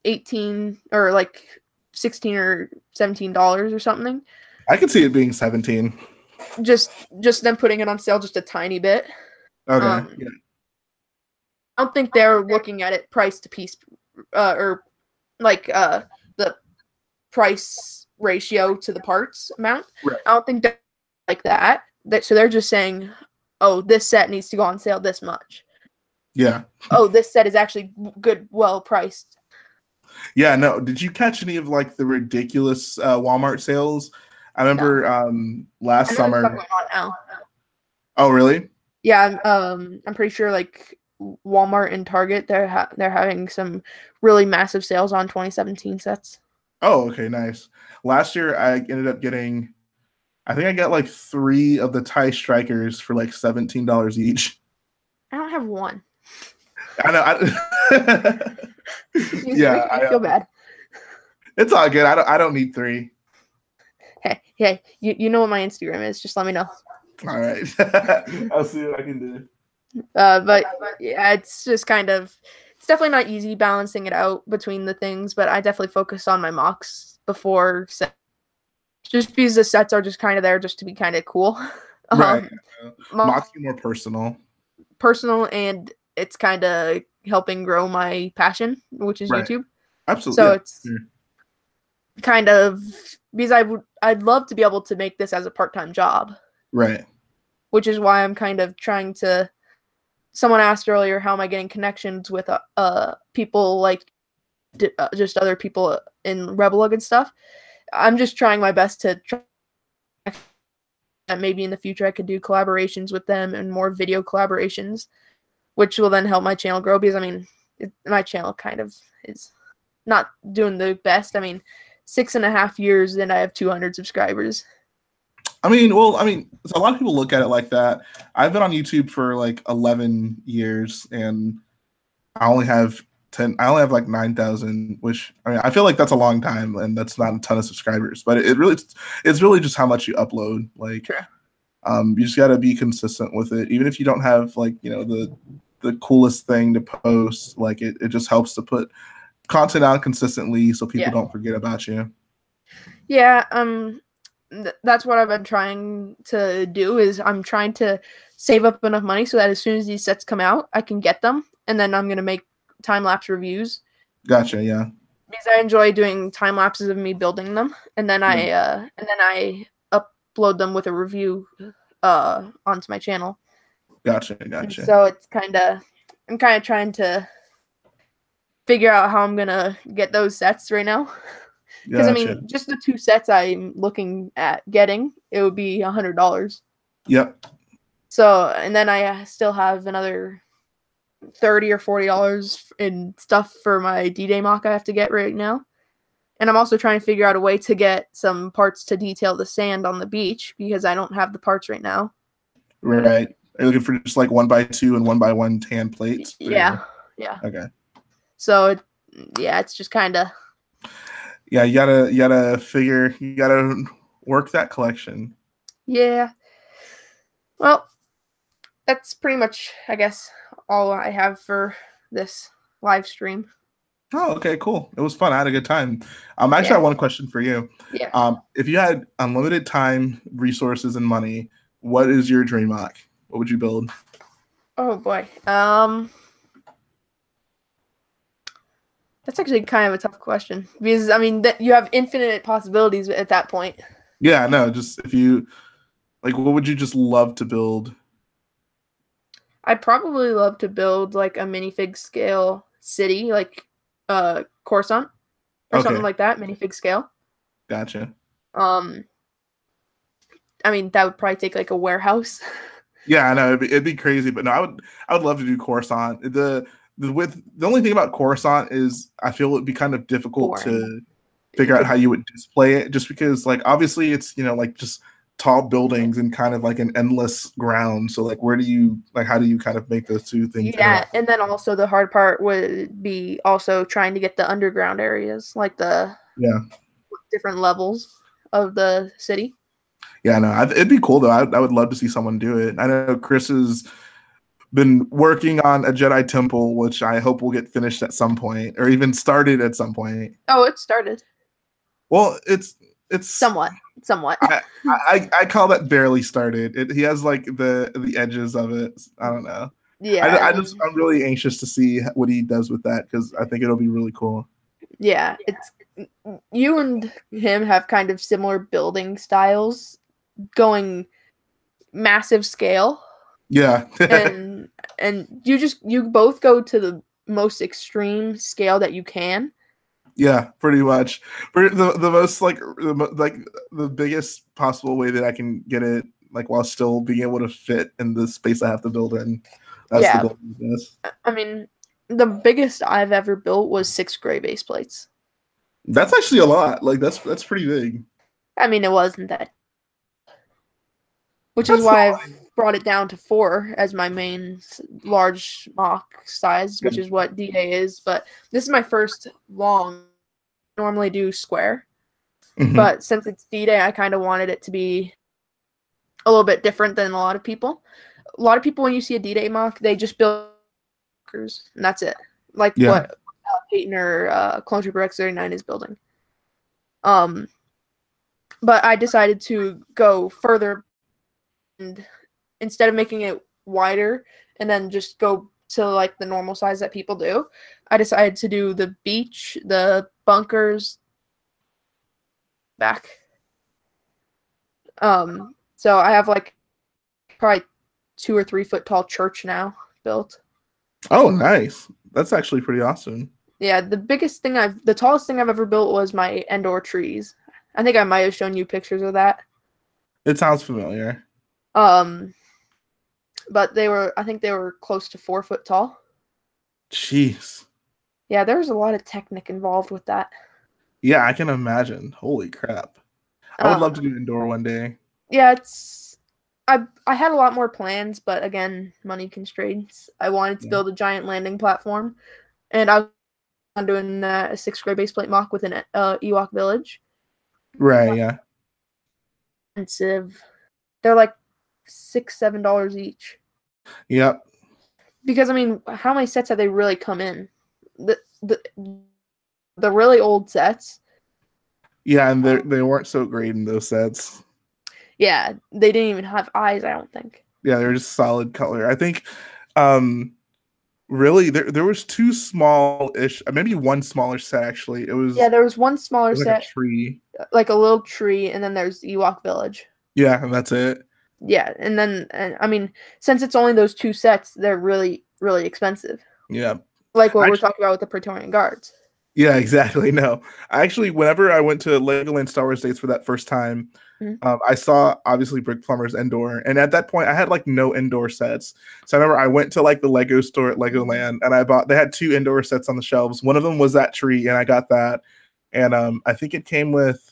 18 or like $16 or $17 or something. I could see it being 17. Just them putting it on sale just a tiny bit. Okay. Yeah. I don't think they're looking at it price to piece or like the price ratio to the parts amount. Right. I don't think they're like that. So they're just saying, oh, this set needs to go on sale this much. Yeah. Oh, this set is actually good, well priced. Yeah, no. Did you catch any of like the ridiculous Walmart sales? I remember last summer. Going on now. Oh, really? Yeah, I'm pretty sure like Walmart and Target they're having some really massive sales on 2017 sets. Oh, okay, nice. Last year I ended up getting, I think I got like 3 of the TIE Strikers for like $17 each. I don't have one. I know. Yeah, I feel bad. It's all good. I don't need 3. Hey, you know what my Instagram is. Just let me know. All right. I'll see what I can do. But yeah, it's just kind of, it's definitely not easy balancing it out between the things, but I definitely focus on my mocks before just because the sets are just kind of there just to be kind of cool. Right. Mocks are more personal, and it's kind of helping grow my passion, which is right. YouTube. Absolutely. So it's kind of because I'd love to be able to make this as a part-time job. Right. Which is why I'm kind of trying to. Someone asked earlier, how am I getting connections with people like just other people in Rebelug and stuff. I'm just trying my best to try that maybe in the future I could do collaborations with them and more video collaborations, which will then help my channel grow because, I mean, my channel kind of is not doing the best. I mean, 6.5 years and I have 200 subscribers. I mean, so a lot of people look at it like that. I've been on YouTube for like 11 years and I only have like 9,000, which I mean, I feel like that's a long time and that's not a ton of subscribers, but it's really just how much you upload. Like, sure. You just got to be consistent with it. Even if you don't have like, you know, the coolest thing to post, like it just helps to put content out consistently so people don't forget about you. Yeah. That's what I've been trying to do is I'm trying to save up enough money so that as soon as these sets come out, I can get them. And then I'm going to make time-lapse reviews. Gotcha. Yeah. Because I enjoy doing time lapses of me building them. And then I upload them with a review onto my channel. Gotcha. And so it's I'm kind of trying to figure out how I'm going to get those sets right now. Because, I mean, just the 2 sets I'm looking at getting, it would be $100. Yep. So, and then I still have another $30 or $40 in stuff for my D-Day mock I have to get right now. And I'm also trying to figure out a way to get some parts to detail the sand on the beach because I don't have the parts right now. Right. Are you looking for just like 1x2 and 1x1 tan plates? Yeah. Okay. So, it's just kind of... Yeah, you gotta work that collection. Yeah, Well, that's pretty much, I guess, all I have for this live stream. Oh, okay, cool. It was fun. I had a good time. Actually, I Yeah. have one question for you. Yeah. If you had unlimited time, resources, and money, what is your dream mock? What would you build? Oh boy. That's actually kind of a tough question because I mean that you have infinite possibilities at that point. Yeah, no, just if you like, what would you just love to build? I'd probably love to build like a minifig scale city, like Coruscant or something Okay, like that, minifig scale. gotcha. Um, I mean that would probably take like a warehouse. Yeah, I know it'd be crazy, but no, I would love to do Coruscant. The only thing about Coruscant is I feel it'd be kind of difficult Boring. to figure out how you would display it, just because like obviously it's like just tall buildings and kind of like an endless ground. So like where do you like how do you kind of make those two things Yeah, interact? and then also the hard part would be also trying to get the underground areas, like the Yeah, different levels of the city. yeah, no, it'd be cool though. I would love to see someone do it. I know Chris has been working on a Jedi temple, which I hope will get finished at some point, or even started at some point. Oh, it started Well, it's somewhat, somewhat. I call that barely started. He has like the edges of it. I don't know. Yeah, I I'm really anxious to see what he does with that because I think it'll be really cool. yeah, it's you and him have kind of similar building styles, going massive scale, Yeah, and you both go to the most extreme scale that you can. yeah, pretty much. For the most like like the biggest possible way that I can get it like while still being able to fit in the space I have to build in. That's the Yeah, goal of this. I mean, the biggest I've ever built was 6 gray base plates. That's actually a lot. Like that's pretty big. I mean, it wasn't that, which is That's not why I've brought it down to 4 as my main large mock size, which good. is what D-Day is. But this is my first long. Normally do square, Hmm. but since it's D-Day, I kind of wanted it to be a little bit different than a lot of people. A lot of people, when you see a D-Day mock, they just build bunkers, and that's it. Like Yeah. what Peyton or Clone Trooper X39 is building. Um, but I decided to go further, and instead of making it wider and then just go to like the normal size that people do, I decided to do the beach, the bunkers back. So I have like probably 2 or 3 foot tall church now built. Oh, nice. That's actually pretty awesome. Yeah, the tallest thing I've ever built was my Endor trees. I think I might have shown you pictures of that. It sounds familiar. Um, but I think they were close to 4 foot tall. Jeez. Yeah, there was a lot of technique involved with that. Yeah, I can imagine. Holy crap. I would love to Um, do indoor one day. yeah, I had a lot more plans, but again, money constraints. I wanted to Yeah. build a giant landing platform, and I was doing a 6 gray base plate mock with an Ewok village. Right, yeah. Expensive. They're like $6-7 each. Yep. Because I mean, how many sets have they really come in? The the the really old sets. Yeah, and they weren't so great in those sets. Yeah, they didn't even have eyes, I don't think. Yeah, they're just solid color. I think really there was two small-ish, maybe one smaller set actually. It Yeah, was, there was one smaller it was like a set, tree. like a little tree, and then there's Ewok Village. Yeah, and that's it. Yeah, and I mean, since it's only those 2 sets, they're really, really expensive. Yeah. Like what we're Actually, talking about with the Praetorian Guards. yeah, exactly. No. Actually, whenever I went to Legoland Star Wars Dates for that first time, Mhm. I saw obviously Brick Plumber's Indoor, and at that point, I had like no indoor sets. So I remember I went to like the Lego store at Legoland, and they had 2 indoor sets on the shelves. One of them was that tree, and I got that. And I think it came with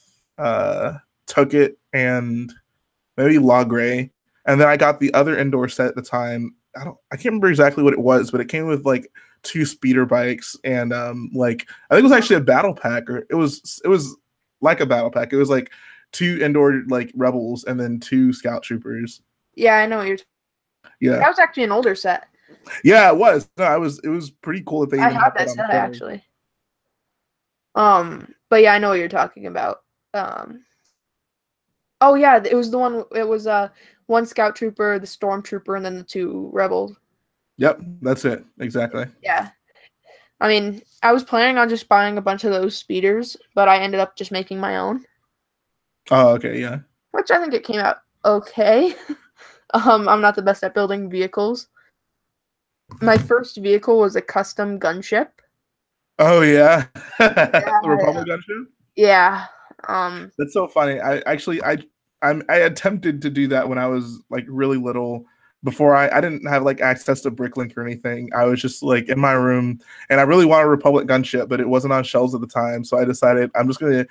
Tucket and maybe La Gray, and then I got the other indoor set at the time. I can't remember exactly what it was, but it came with like 2 speeder bikes and like I think it was actually a battle pack, or it was like a battle pack. It was like 2 indoor like rebels and then 2 scout troopers. Yeah, I know what you're. Yeah, That was actually an older set. yeah, it was. No, I was. It was pretty cool that they I even have had that that on the set cover. actually. But yeah, I know what you're talking about. Um, oh yeah, it was the one. It was one scout trooper, the stormtrooper, and then the two rebels. Yep, that's it exactly. Yeah. I mean, I was planning on just buying a bunch of those speeders, but I ended up just making my own, Oh, okay, yeah. which I think it came out okay. I'm not the best at building vehicles. My first vehicle was a custom gunship. Oh yeah, the Yeah. Republic gunship. Yeah. Um, That's so funny. I actually I attempted to do that when I was like really little. Before I didn't have like access to Bricklink or anything. I was just like in my room, and I really wanted a Republic gunship, but it wasn't on shelves at the time. So I decided I'm just gonna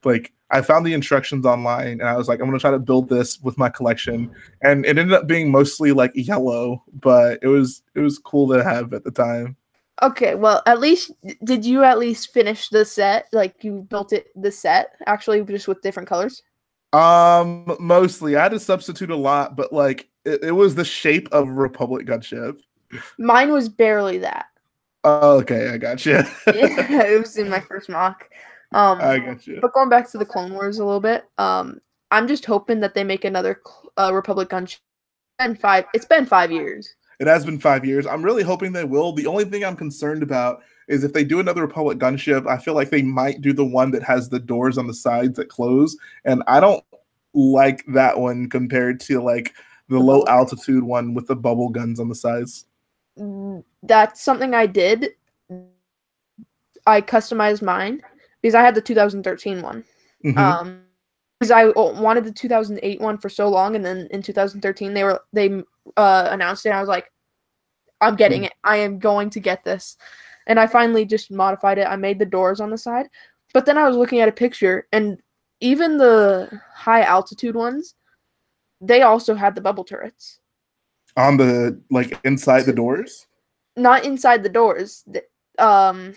like I found the instructions online, and I was like I'm gonna try to build this with my collection, and it ended up being mostly like yellow, but it was cool to have at the time. okay, well, at least did you at least finish the set? Like you built it the set actually just with different colors? Mostly I had to substitute a lot, but like it was the shape of a Republic gunship. Mine was barely that. Oh, okay, I got you. Yeah, it was in my first mock. I got you. But going back to the Clone Wars a little bit, I'm just hoping that they make another Republic gunship. It's been 5 years. It has been 5 years. I'm really hoping they will. The only thing I'm concerned about is if they do another Republic gunship, I feel like they might do the one that has the doors on the sides that close, and I don't like that one compared to like the The low bubble. altitude one with the bubble guns on the sides. That's something I did. I customized mine because I had the 2013 one. Hmm. Um, because I wanted the 2008 one for so long, and then in 2013 they announced it. And I was like, I'm getting it. I am going to get this, and I finally just modified it. I made the doors on the side, but then I was looking at a picture, and even the high altitude ones, they also had the bubble turrets. On the like inside the doors. Not inside the doors. Um,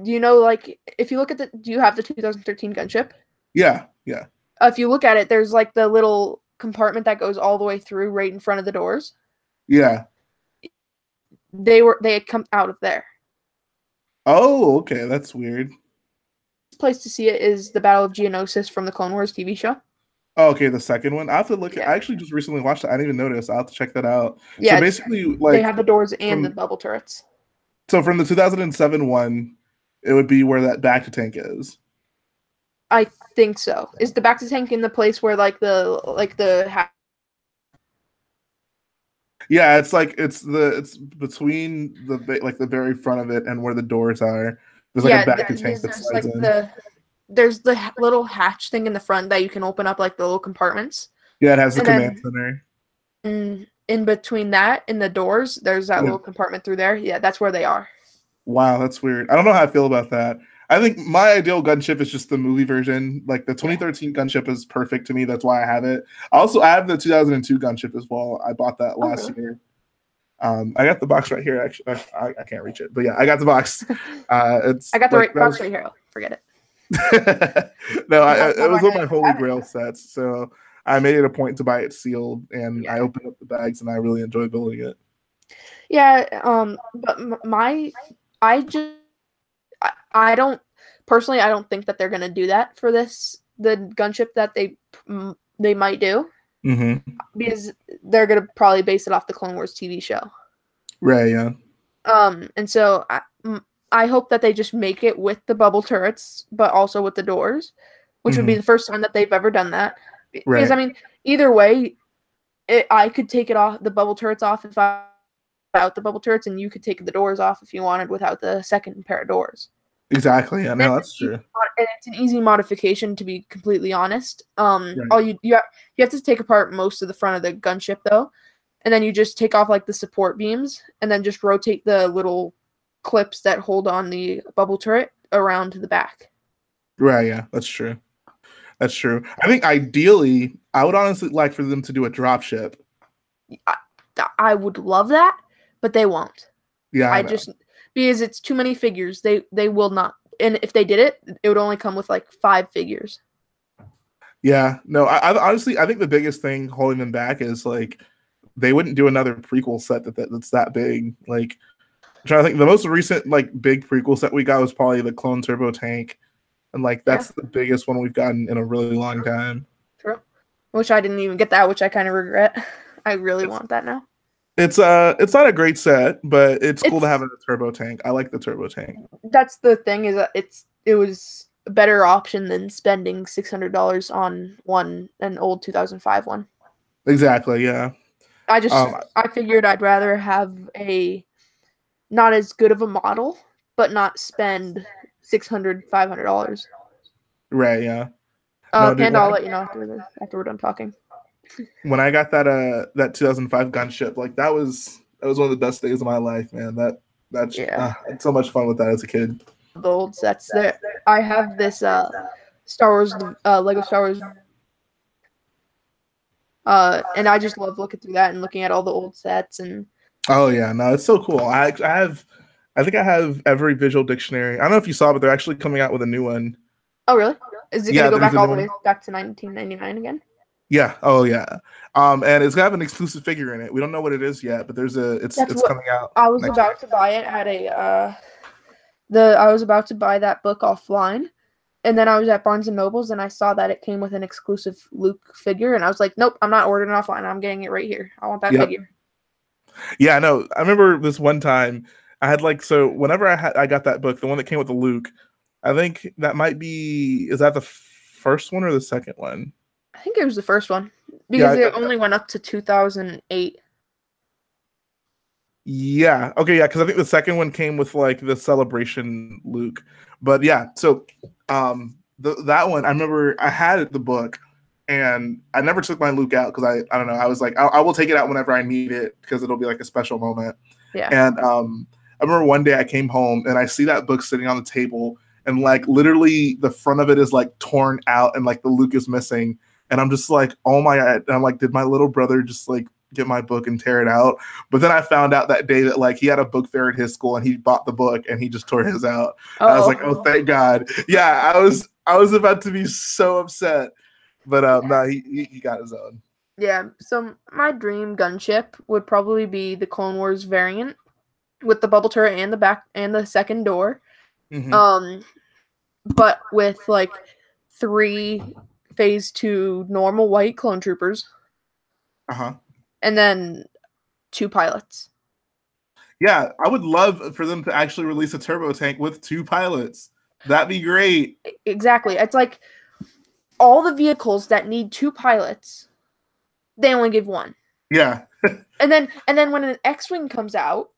do you know, like, if you look at do you have the 2013 gunship? Yeah, yeah, If you look at it, there's like the little compartment that goes all the way through right in front of the doors. yeah. They had come out of there. Oh, okay, that's weird. Place to see it is the Battle of Geonosis from the Clone Wars TV show. Oh, okay, the second one. I have to look at. Yeah, I actually just recently watched it. I didn't even notice. I'll have to check that out. So yeah. basically, They like have the doors and the from bubble turrets. so from the 2007 one, it would be where that back to tank is. I think so. Is the back to tank in the place where Yeah, it's between the very front of it and where the doors are. There's like a yeah, back to tank that there's slides like in. there's the little hatch thing in the front that you can open up like the little compartments, Yeah, it has the and command then center. in between that and the doors, there's that Yeah. little compartment through there. Yeah, that's where they are. Wow, that's weird. I don't know how I feel about that. I think my ideal gunship is just the movie version. Like the Yeah. 2013 gunship is perfect to me. That's why I have it. Also, I have the 2002 gunship as well. I bought that Oh, last really? year. I got the box right here. Actually, I can't reach it, but yeah, I got the box. It's I got the like right box right here. Forget it. no, It has it was my one of name. my holy grail sets. So I made it a point to buy it sealed, and I Yeah. opened up the bags, and I really enjoyed building it. Yeah. But I just, I don't personally. I don't think that they're gonna do that for the gunship that they might do Mm-hmm. because they're gonna probably base it off the Clone Wars TV show. Right. Yeah. And so I hope that they just make it with the bubble turrets, but also with the doors, which would be Mm-hmm. the first time that they've ever done that. Because Right. I mean, either way, I could take it off the bubble turrets off if I without the bubble turrets, and you could take the doors off if you wanted without the second pair of doors. Exactly. Yeah. And No, that's true. it's an easy modification, to be completely honest. Right. All you have to take apart most of the front of the gunship though, and then you just take off like the support beams, and then just rotate the little clips that hold on the bubble turret around to the back. Right. Yeah. That's true. That's true. I think ideally, I would honestly like for them to do a drop ship. I, I would love that, but they won't. Yeah, I I know. just because it's too many figures. They will not. And if they did it, it would only come with like 5 figures. Yeah. No, I honestly, I think the biggest thing holding them back is like they wouldn't do another prequel set that's that big. Like, I'm trying to think, the most recent like big prequel set we got was probably the Clone Turbo Tank, and like Yeah. that's the biggest one we've gotten in a really long time. True. Which I didn't even get that, which I kind of regret. I really want that now. It's not a great set, but it's cool to have It's a turbo tank. I like the turbo tank. That's the thing, is that it was a better option than spending $600 on an old 2005 one. Exactly, yeah. I figured I'd rather have a not as good of a model, but not spend $600-$500. Right, yeah. No, dude, Panda, I'll let you know after we're done talking. when I got that 2005 gunship, like that was one of the best days of my life, man. That's Yeah. I had so much fun with that as a kid. The old sets there. I have this Star Wars Lego Star Wars, and I just love looking through that and looking at all the old sets. And Oh yeah, no, it's so cool. I think I have every visual dictionary. I don't know if you saw, but they're actually coming out with a new one. oh really? Is it Yeah, gonna go there's back a all new the way one. back to 1999 again? Yeah. Oh yeah. And it's gonna have an exclusive figure in it. We don't know what it is yet, but That's it's what coming out I was next about to buy it at I was about to buy that book offline, and then I was at Barnes and Nobles and I saw that it came with an exclusive Luke figure, and I was like, nope, I'm not ordering it offline. I'm getting it right here. I want that Yep. figure. Yeah, no. I remember this one time I had like so whenever I got that book, the one that came with the Luke, I think that might be is that the first one or the second one? I think it was the first one because Yeah, it only went up to 2008. yeah. Okay, yeah, because I think the second one came with like the celebration Luke. But yeah, so that one I remember I had the book and I never took my Luke out because I don't know, I was like I will take it out whenever I need it because it'll be like a special moment. Yeah. And I remember one day I came home and I see that book sitting on the table and like literally the front of it is like torn out and like the Luke is missing. And I'm just like, oh my God. And I'm like, did my little brother just like get my book and tear it out? But then I found out that day that like he had a book fair at his school and he bought the book and he just tore his out. I was like, oh, thank God. Yeah, I was about to be so upset. But no, he got his own. Yeah. So my dream gunship would probably be the Clone Wars variant with the bubble turret and the back and the second door. Mm-hmm. But with like 3 phase 2 normal white clone troopers. Uh-huh. And then 2 pilots. Yeah, I would love for them to actually release a turbo tank with 2 pilots. That'd be great. Exactly. It's like all the vehicles that need 2 pilots, they only give 1. Yeah. And then when an X-Wing comes out,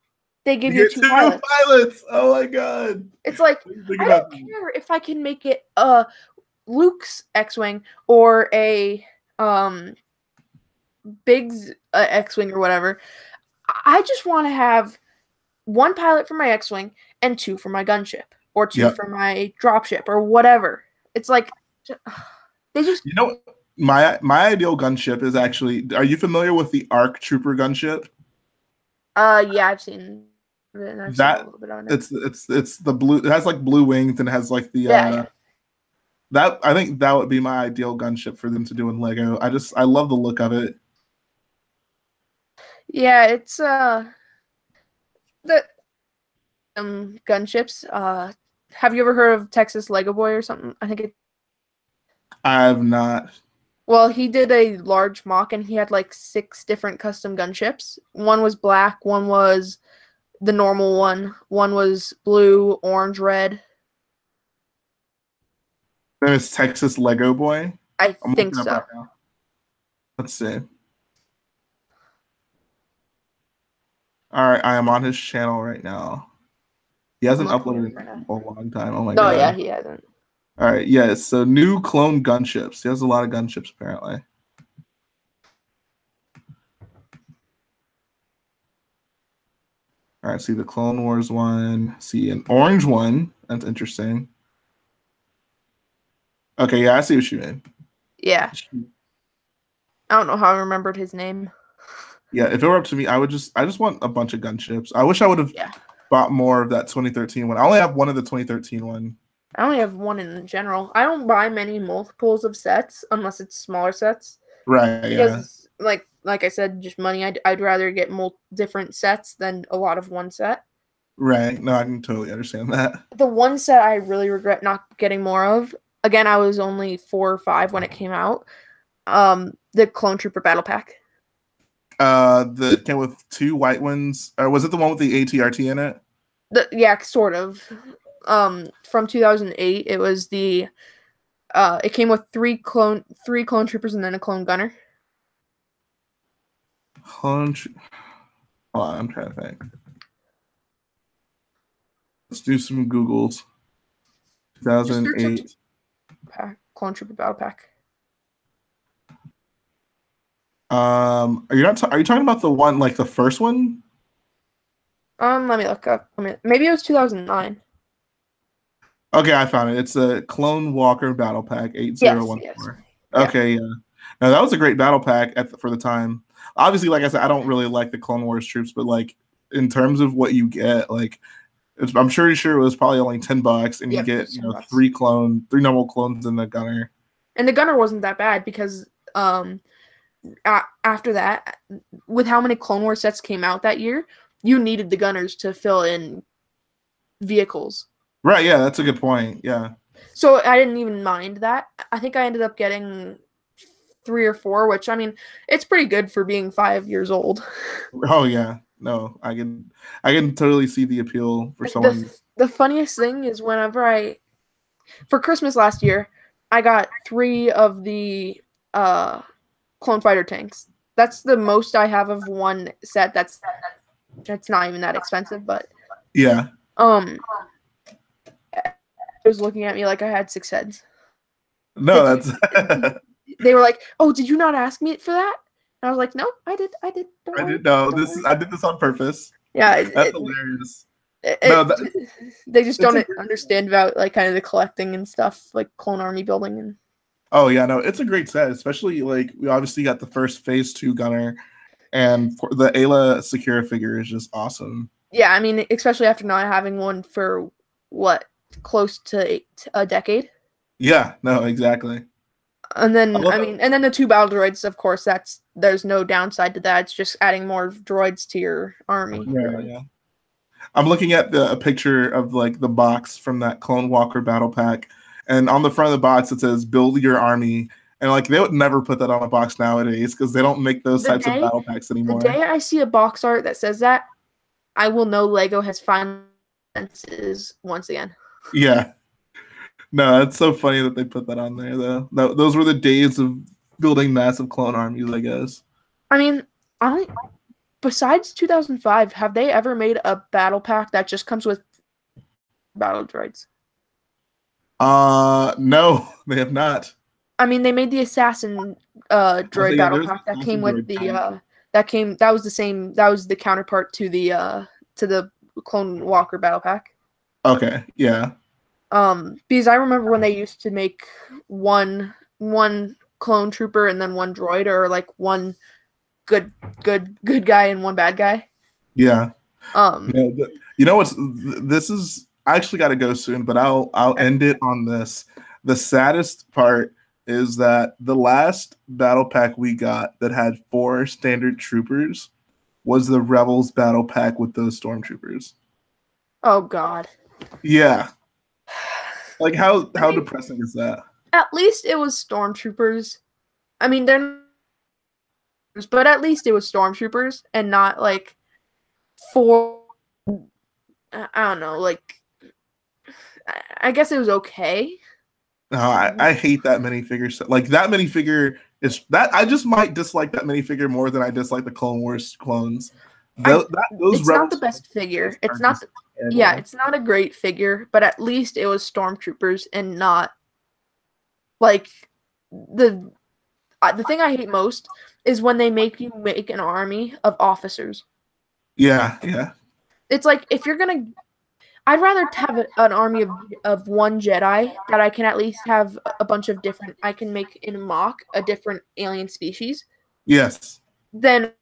they give you 2 pilots. Oh my God. It's like I don't care if I can make it Luke's X-Wing or a Big's X-Wing or whatever. I just want to have 1 pilot for my X-Wing and 2 for my gunship or 2 for my dropship or whatever. It's like they just my ideal gunship is actually. Are you familiar with the ARC Trooper gunship? Yeah, I've seen that. A little bit on it. It's the blue. It has like blue wings and it has like the yeah. That I think that would be my ideal gunship for them to do in Lego. I love the look of it. Yeah, it's the gunships. Have you ever heard of Texas Lego Boy or something? I think it. I have not. Well, he did a large mock and he had like 6 different custom gunships. One was black, one was the normal one was blue, orange, red. Then it's Texas Lego Boy. I think so. Right now. Let's see. All right, I am on his channel right now. He hasn't uploaded in a long time. Oh my God. No, yeah, he hasn't. All right, yeah. So new clone gunships. He has a lot of gunships apparently. All right, see the Clone Wars one. See an orange one. That's interesting. Okay, yeah, I see what you mean. Yeah. I don't know how I remembered his name. Yeah, if it were up to me, I just want a bunch of gunships. I wish I would have bought more of that 2013 one. I only have one of the 2013 one. I only have one in general. I don't buy many multiples of sets unless it's smaller sets. Right. Because like like I said, just money. I'd rather get different sets than a lot of one set. Right. No, I can totally understand that. The one set I really regret not getting more of. Again, I was only 4 or 5 when it came out. The Clone Trooper Battle Pack. The came with 2 white ones. Or was it the one with the ATRT in it? Yeah, sort of. From 2008, it was the. It came with 3 clone troopers and then a clone gunner. Hold on, I'm trying to think. Let's do some Googles. 2008. Clone Trooper Battle Pack. Are you talking about the one, like the first one? Let me look up. Maybe it was 2009. Okay, I found it. It's a Clone Walker Battle Pack 8014. Yes. Okay, yeah. No, that was a great battle pack for the time. Obviously, like I said, I don't really like the Clone Wars troops, but like in terms of what you get, like I'm sure it was probably only $10, and you get 3 normal clones and the gunner. And the gunner wasn't that bad because after that, with how many Clone Wars sets came out that year, you needed the gunners to fill in vehicles. Right, yeah, that's a good point. Yeah. So I didn't even mind that. I think I ended up getting 3 or 4, which, I mean, it's pretty good for being 5 years old. Oh yeah. No, I can totally see the appeal for someone. The funniest thing is whenever for Christmas last year, I got 3 of the Clone Fighter tanks. That's the most I have of one set. That's not even that expensive, but yeah. Was looking at me like I had 6 heads. No, that's. They were like, "Oh, did you not ask me for that?" And I was like, "No, I did. I did this on purpose." Yeah, that's hilarious. They just don't understand about like kind of the collecting and stuff, like Clone Army building and. Oh yeah, no, it's a great set, especially like we obviously got the first Phase 2 gunner, and the Ayla Secura figure is just awesome. Yeah, I mean, especially after not having one for what, close to a decade. Yeah, no, exactly. And then and then the 2 battle droids, of course, there's no downside to that. It's just adding more droids to your army. Yeah. I'm looking at a picture of like the box from that Clone Walker battle pack, and on the front of the box it says "Build your army." And like they would never put that on a box nowadays because they don't make those types of battle packs anymore. The day I see a box art that says that, I will know Lego has found senses once again. Yeah. No, it's so funny that they put that on there, though. Those were the days of building massive clone armies, I guess. I mean, besides 2005, have they ever made a battle pack that just comes with battle droids? No, they have not. I mean, they made the assassin droid battle pack that came with the that was the same, that was the counterpart to the Clone Walker battle pack. Okay, yeah. Because I remember when they used to make one clone trooper and then one droid, or like one good guy and one bad guy. Yeah. You know what's this is I actually got to go soon, but I'll end it on this. The saddest part is that the last battle pack we got that had 4 standard troopers was the Rebels battle pack with those stormtroopers. Oh God. Yeah. Like how depressing is that? At least it was stormtroopers. I mean, but at least it was stormtroopers and not like 4. I don't know. Like, I guess it was okay. No, I hate that minifigure. Like that minifigure is that I just might dislike that minifigure more than I dislike the Clone Wars clones. It's not the best figure. It's not. Yeah, it's not a great figure, but at least it was stormtroopers and not like the thing I hate most is when they make you make an army of officers. Yeah. It's like if you're gonna, I'd rather have an army of one Jedi that I can at least have a bunch of different. I can make in mock a different alien species. Yes. Than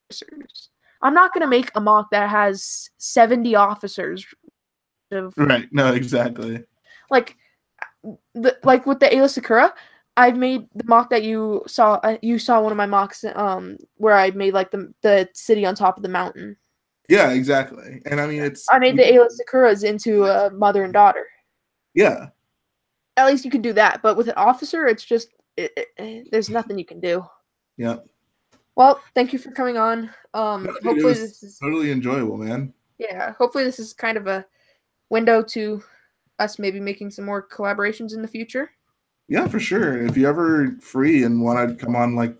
officers. I'm not going to make a mock that has 70 officers. Right. No, exactly. Like with the Ayla Secura, I've made the mock that you saw. You saw one of my mocks, where I made like the city on top of the mountain. Yeah, exactly. And I mean, it's I made the A-list Sakuras into a mother and daughter. yeah. At least you could do that, but with an officer, it's just there's nothing you can do. Yeah. Well, thank you for coming on. No, dude, it Hopefully was this is totally enjoyable, man. hopefully this is kind of a window to us maybe making some more collaborations in the future. Yeah, for sure. If you're ever free and want to come on like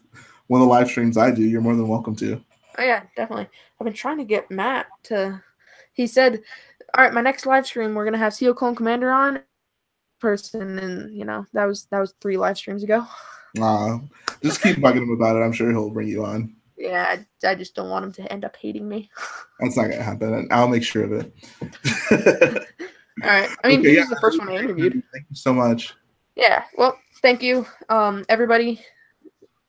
one of the live streams I do, you're more than welcome to. Oh yeah, definitely. I've been trying to get Matt to. He said, "All right, my next live stream, we're gonna have Seal Clone Commander on person," and that was 3 live streams ago. Just keep bugging him about it. I'm sure he'll bring you on. Yeah, I just don't want him to end up hating me. That's not gonna happen. I'll make sure of it. All right. I mean, Okay, he was the first one I interviewed. Thank you so much. Yeah. Well, thank you, everybody.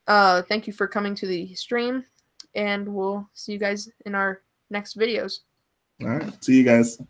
Thank you for coming to the stream, and we'll see you guys in our next videos. All right. See you guys.